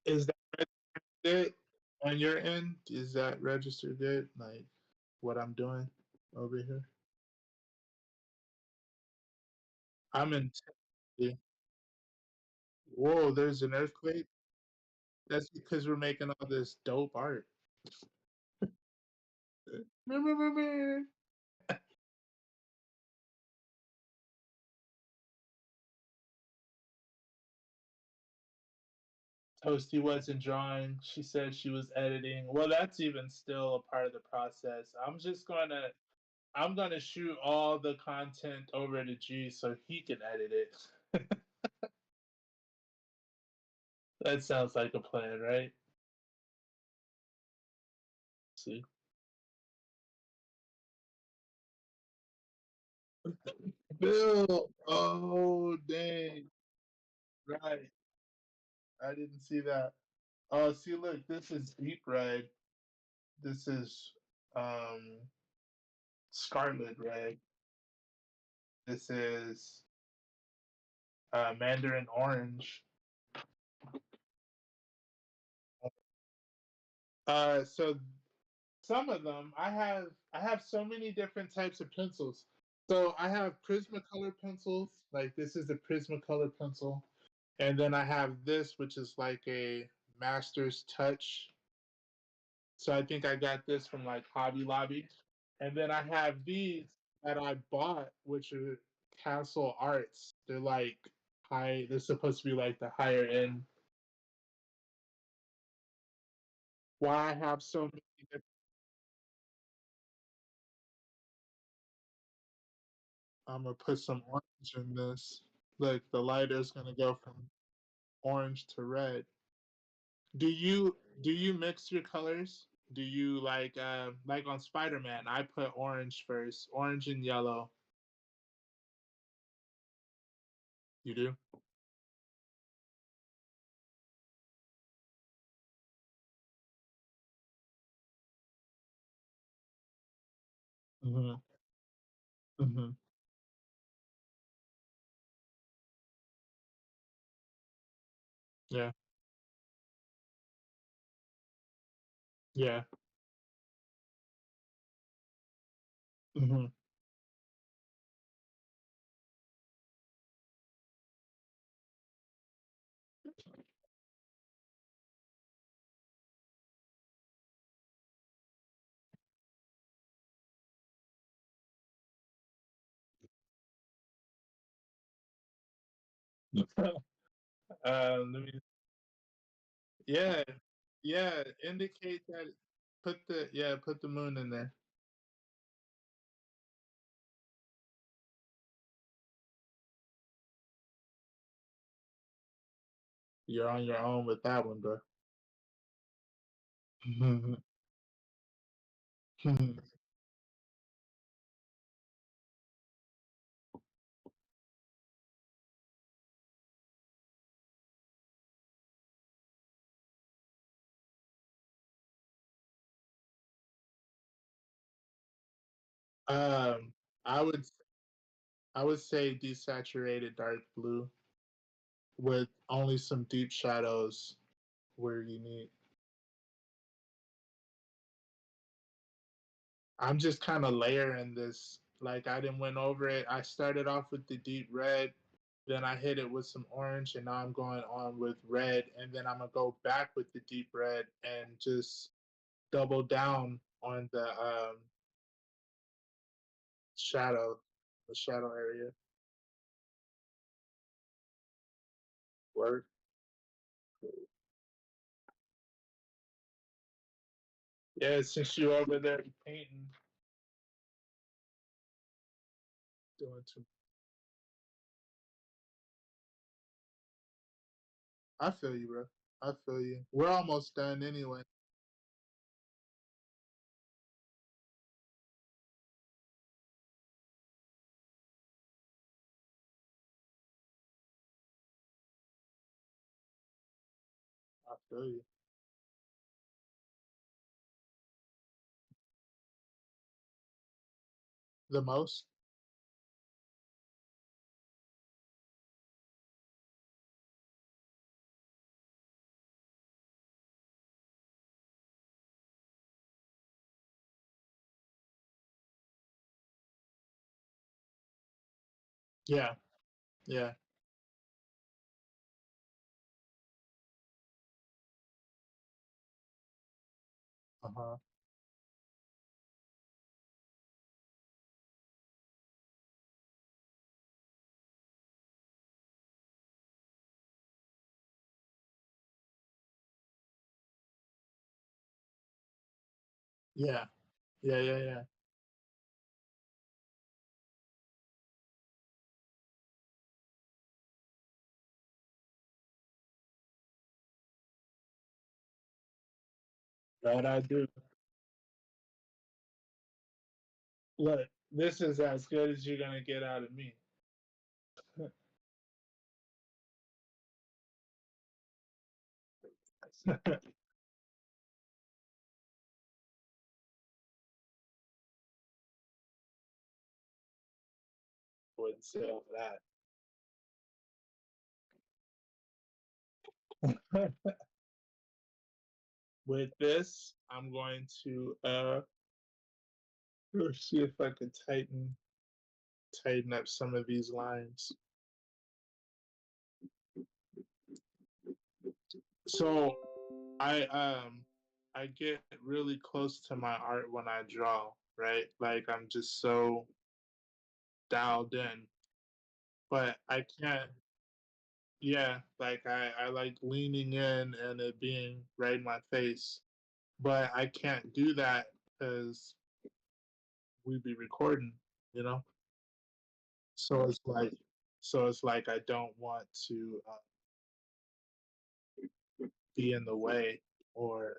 is that good on your end? Is that registered good? Like what I'm doing over here? I'm in. Whoa, there's an earthquake. That's because we're making all this dope art. Toasty wasn't drawing. She said she was editing. Well, that's even still a part of the process. I'm gonna shoot all the content over to G so he can edit it. That sounds like a plan, right? See. Bill. Oh dang. Right. I didn't see that. Oh, see, look, this is deep red. This is um scarlet red. This is mandarin orange. So some of them I have so many different types of pencils. So I have Prismacolor pencils. Like this is the Prismacolor pencil, and then I have this, which is like a Master's Touch. So I think I got this from like Hobby Lobby, and then I have these that I bought, which are Castle Arts. They're like high. They're supposed to be like the higher end. Why I have so many different. I'm gonna put some orange in this. Look, the lighter is gonna go from orange to red. Do you mix your colors? Do you like on Spider-Man? I put orange first, orange and yellow. You do? Mhm. Mhm. Yeah. Yeah. Mhm. Let me. Yeah. Yeah. Indicate that. Put the moon in there. You're on your own with that one, bro. um, I would I would say desaturated dark blue with only some deep shadows where you need. I'm just kind of layering this. Like I didn't went over it. I started off with the deep red, then I hit it with some orange, and now I'm going on with red, and then I'm gonna go back with the deep red and just double down on shadow, the shadow area. Word. Yeah, since you over there painting, doing too. I feel you, bro. I feel you. We're almost done anyway. I feel you. The most. Yeah. Yeah. Uh huh. Yeah. Yeah, yeah, yeah. That I do. Look, this is as good as you're gonna get out of me. Wouldn't say all that. With this, I'm going to let's see if I can tighten up some of these lines. So I get really close to my art when I draw, right? Like I'm just so dialed in. But I can't, yeah, like I like leaning in and it being right in my face. But I can't do that because we be recording, you know? So it's like I don't want to be in the way or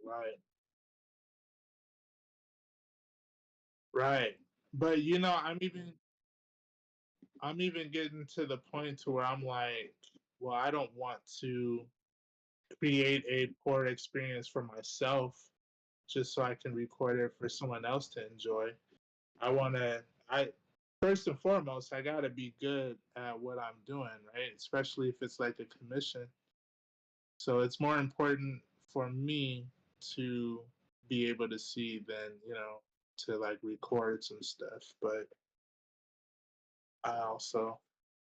right. Right. But you know, I'm even getting to the point to where I'm like, well, I don't want to create a poor experience for myself just so I can record it for someone else to enjoy. I want to I first and foremost, I got to be good at what I'm doing, right? Especially if it's like a commission. So it's more important for me to be able to see than, to like record some stuff, but I also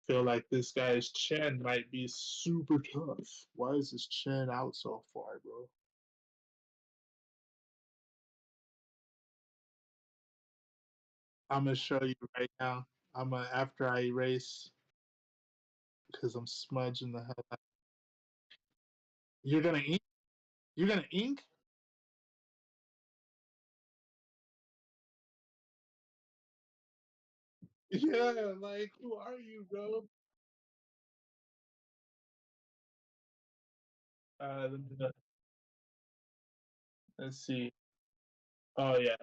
feel like this guy's chin might be super tough. Why is his chin out so far, bro? I'm gonna show you right now. I'm gonna after I erase because I'm smudging the hell out. You're gonna ink? You're gonna ink? Yeah, like who are you, bro? Let's see. Oh yeah,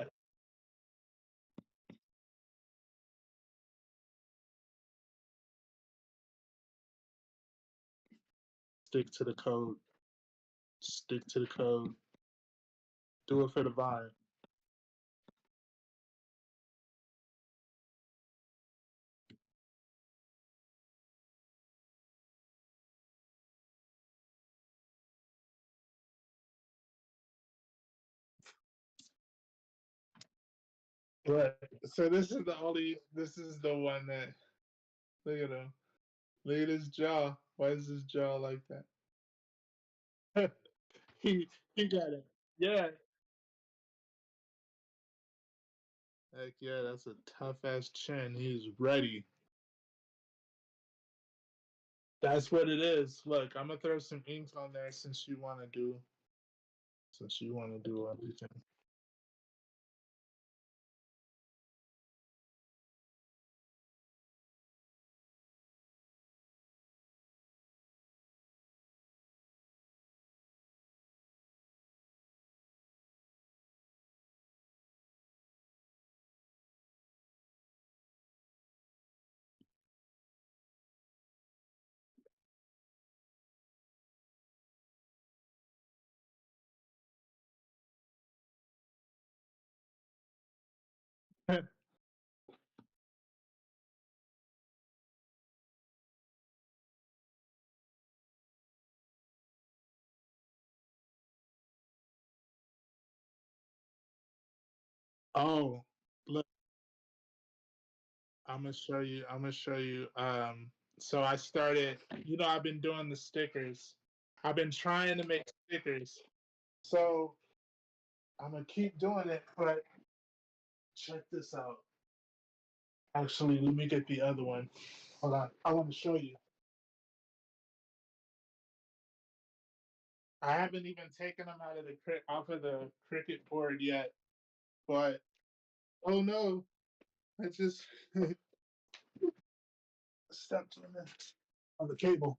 stick to the code. Stick to the code. Do it for the vibe. Right. So this is the only. This is the one that. Look at him. Look at his jaw. Why is his jaw like that? He got it. Yeah. Heck yeah, that's a tough ass chin. He's ready. That's what it is. Look, I'm gonna throw some ink on there since you wanna do everything. Oh, look, I'm gonna show you. So I started, I've been doing the stickers. I've been trying to make stickers. So I'm gonna keep doing it, but check this out. Actually, let me get the other one. Hold on, I want to show you. I haven't even taken them out of the off of the cricket board yet, but oh no, I just stepped on the cable.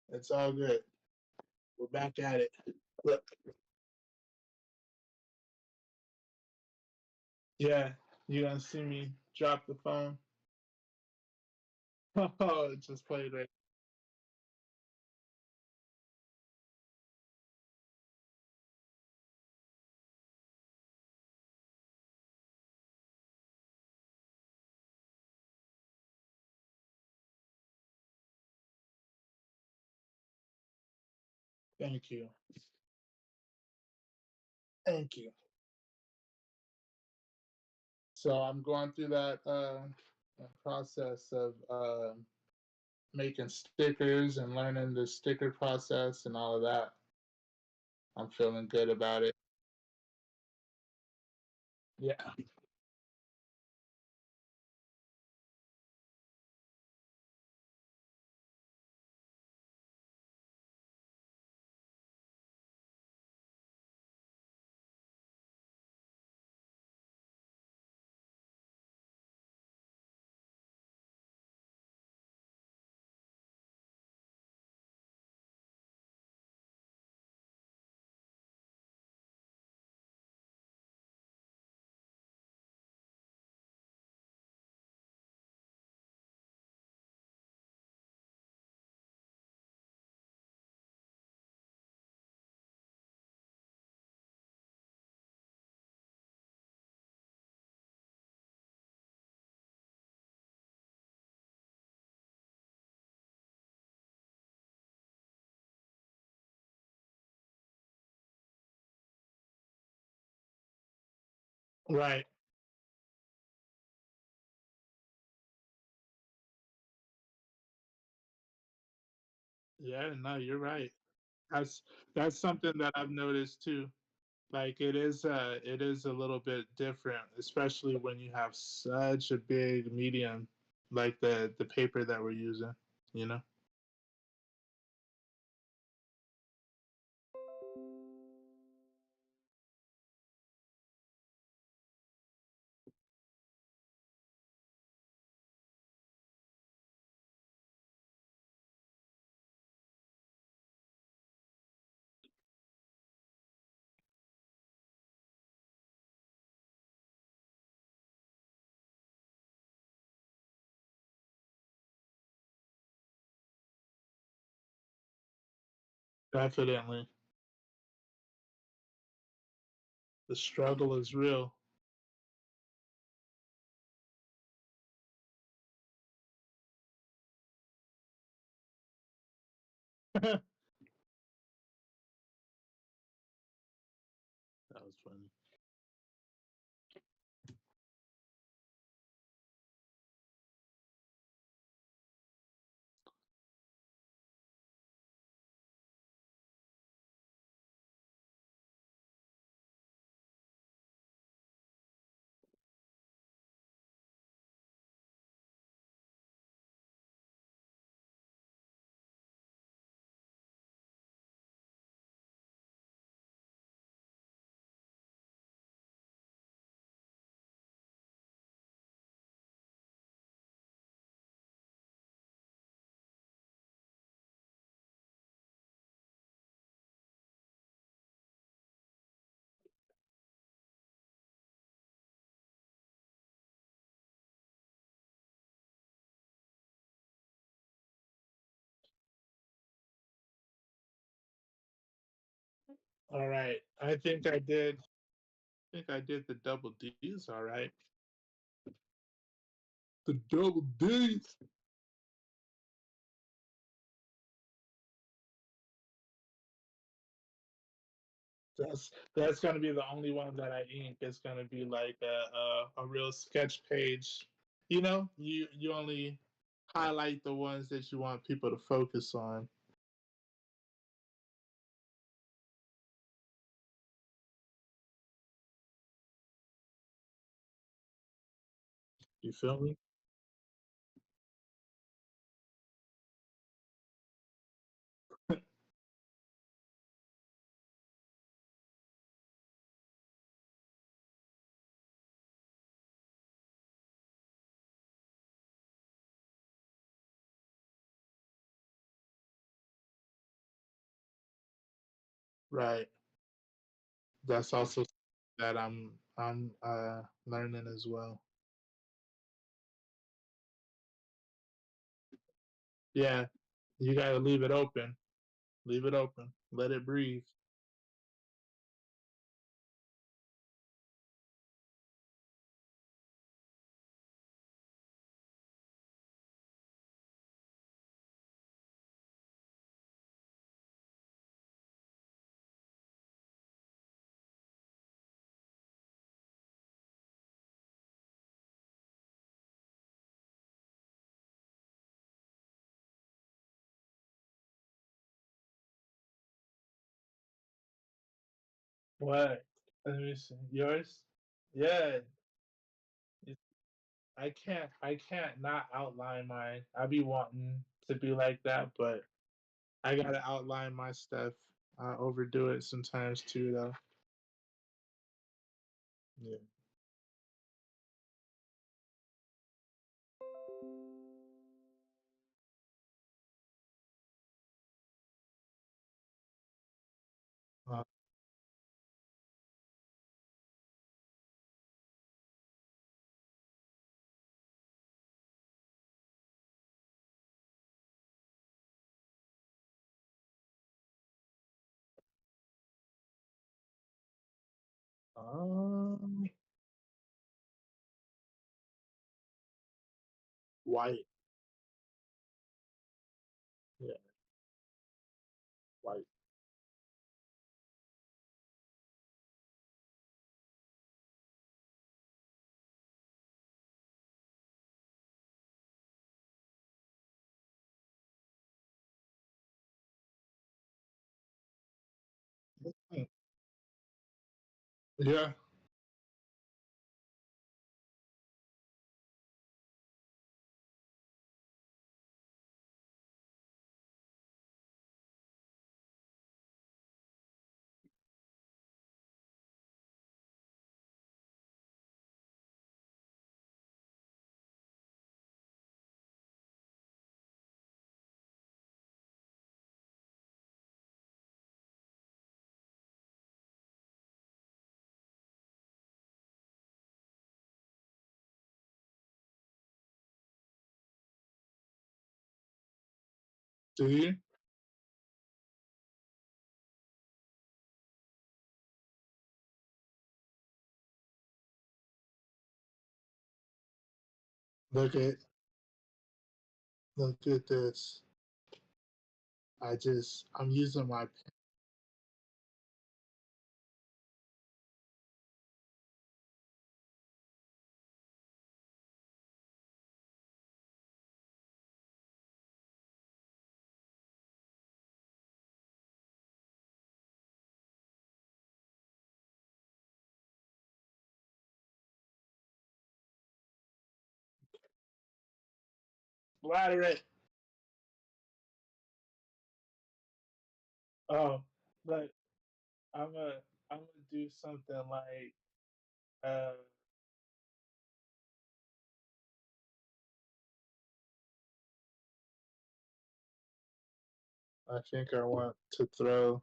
It's all good. We're back at it. Look. Yeah, you're gonna see me drop the phone. Oh, it just played right. Thank you. Thank you. So I'm going through that process of making stickers and learning the sticker process and all of that. I'm feeling good about it. Yeah. Right. Yeah, no, you're right. That's that's something that I've noticed too. Like it is a little bit different, especially when you have such a big medium like the paper that we're using, you know? Definitely. The struggle is real. That was funny. All right. I think I did the double D's all right. The double D's. That's gonna be the only one that I ink. It's gonna be like a real sketch page. You know, you only highlight the ones that you want people to focus on. You feel me? Right. That's also that I'm learning as well. Yeah, you gotta leave it open. Leave it open. Let it breathe. What? Let me see. Yours? Yeah. I can't not outline mine. I be wanting to be like that, but I gotta outline my stuff. I overdo it sometimes too, though. Yeah. Uh, um, white. Yeah, white. Hmm. Yeah. Do you look at look at this? I'm using my pen. Splatter it. Oh, but I'm gonna do something like uh I think I want to throw.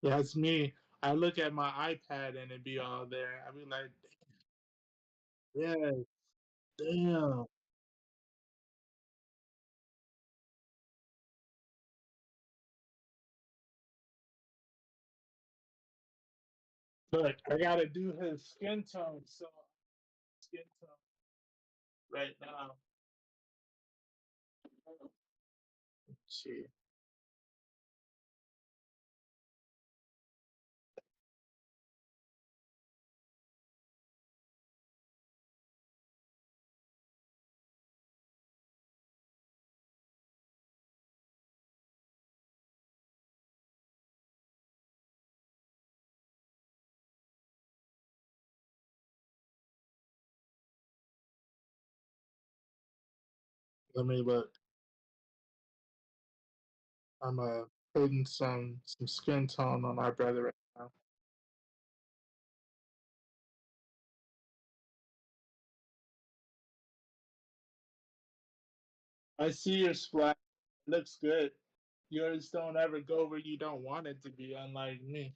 That's me. I look at my iPad and it be all there. I be like, yeah, damn. Look, I gotta do his skin tone. So skin tone right now. Shit. Let me look. I'm putting some skin tone on our brother right now. I see your splash. It looks good. Yours don't ever go where you don't want it to be, unlike me.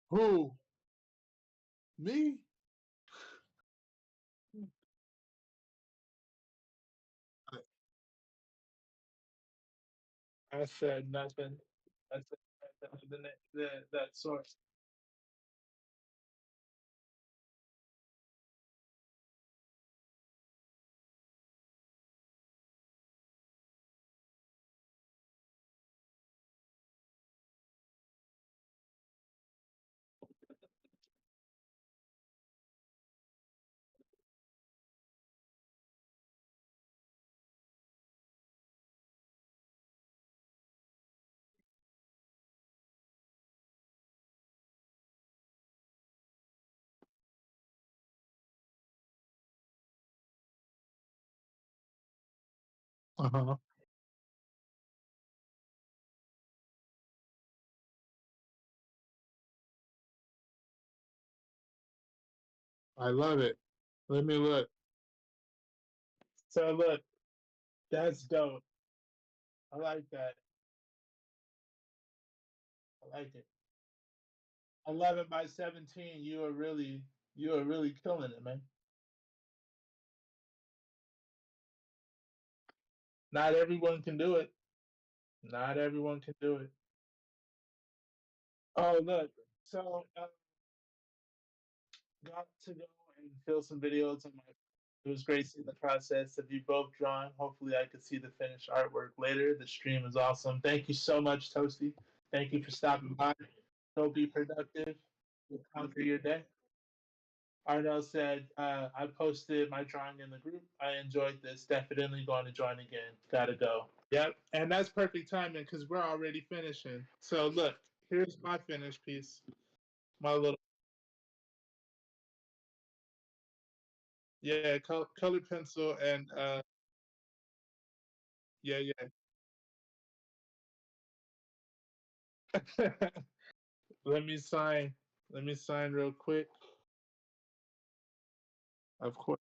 Who? Me? I said nothing. I said nothing of that sort. Uh-huh. I love it. Let me look. So look, that's dope. I like that. I like it. 11 by 17. You are really killing it, man. Not everyone can do it. Not everyone can do it. Oh look. So got to go and film some videos on my. It was great seeing the process of you both drawing. Hopefully, I could see the finished artwork later. The stream is awesome. Thank you so much, Toasty. Thank you for stopping by. Go be productive. Conquer your day. Arnell said, I posted my drawing in the group. I enjoyed this. Definitely going to join again. Gotta go. Yep. And that's perfect timing because we're already finishing. So, look, here's my finished piece. My little, yeah, colored pencil and, yeah, yeah. Let me sign. Let me sign real quick. Of course.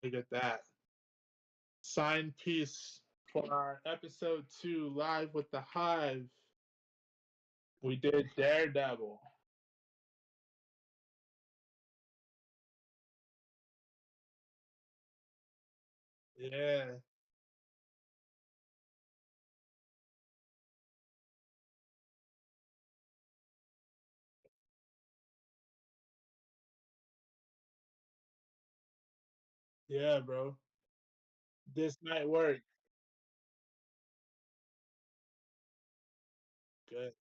Look at that. Signed piece for our episode 2 live with the Hive. We did Daredevil. Yeah. Yeah, bro. This might work. Good.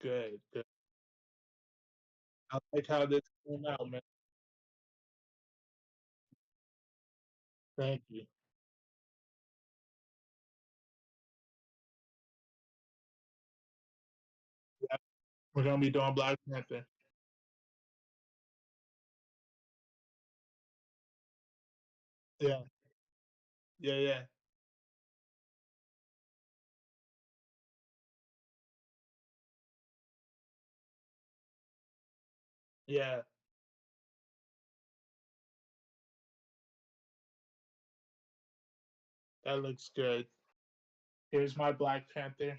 Good. Good. I like how this came out, man. Thank you. Yeah. We're gonna be doing Black Panther. Yeah. Yeah, yeah. Yeah. That looks good. Here's my Black Panther.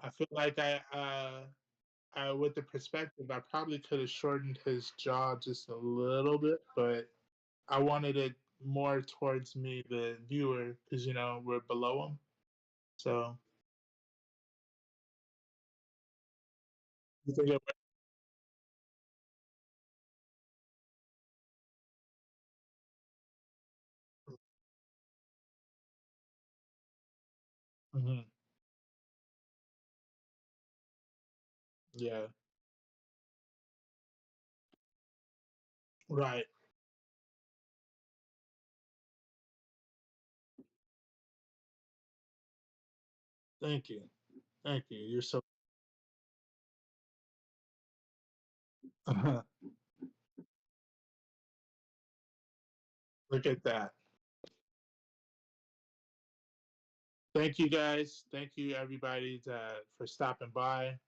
I feel like I with the perspective, I probably could have shortened his jaw just a little bit, but I I wanted it more towards me, the viewer, because we're below them. So you think it hmm Yeah, right. Thank you, thank you. You're so. Look at that. Thank you guys. Thank you everybody for stopping by.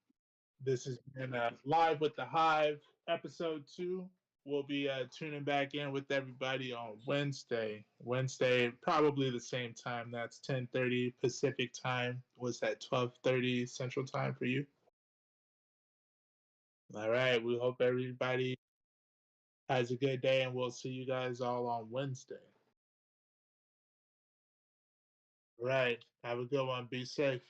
This has been Live with the Hive, episode 2. We'll be tuning back in with everybody on Wednesday. Wednesday, probably the same time. That's 10:30 Pacific time. Was that 12:30 Central time for you? All right. We hope everybody has a good day, and we'll see you guys all on Wednesday. All right. Have a good one. Be safe.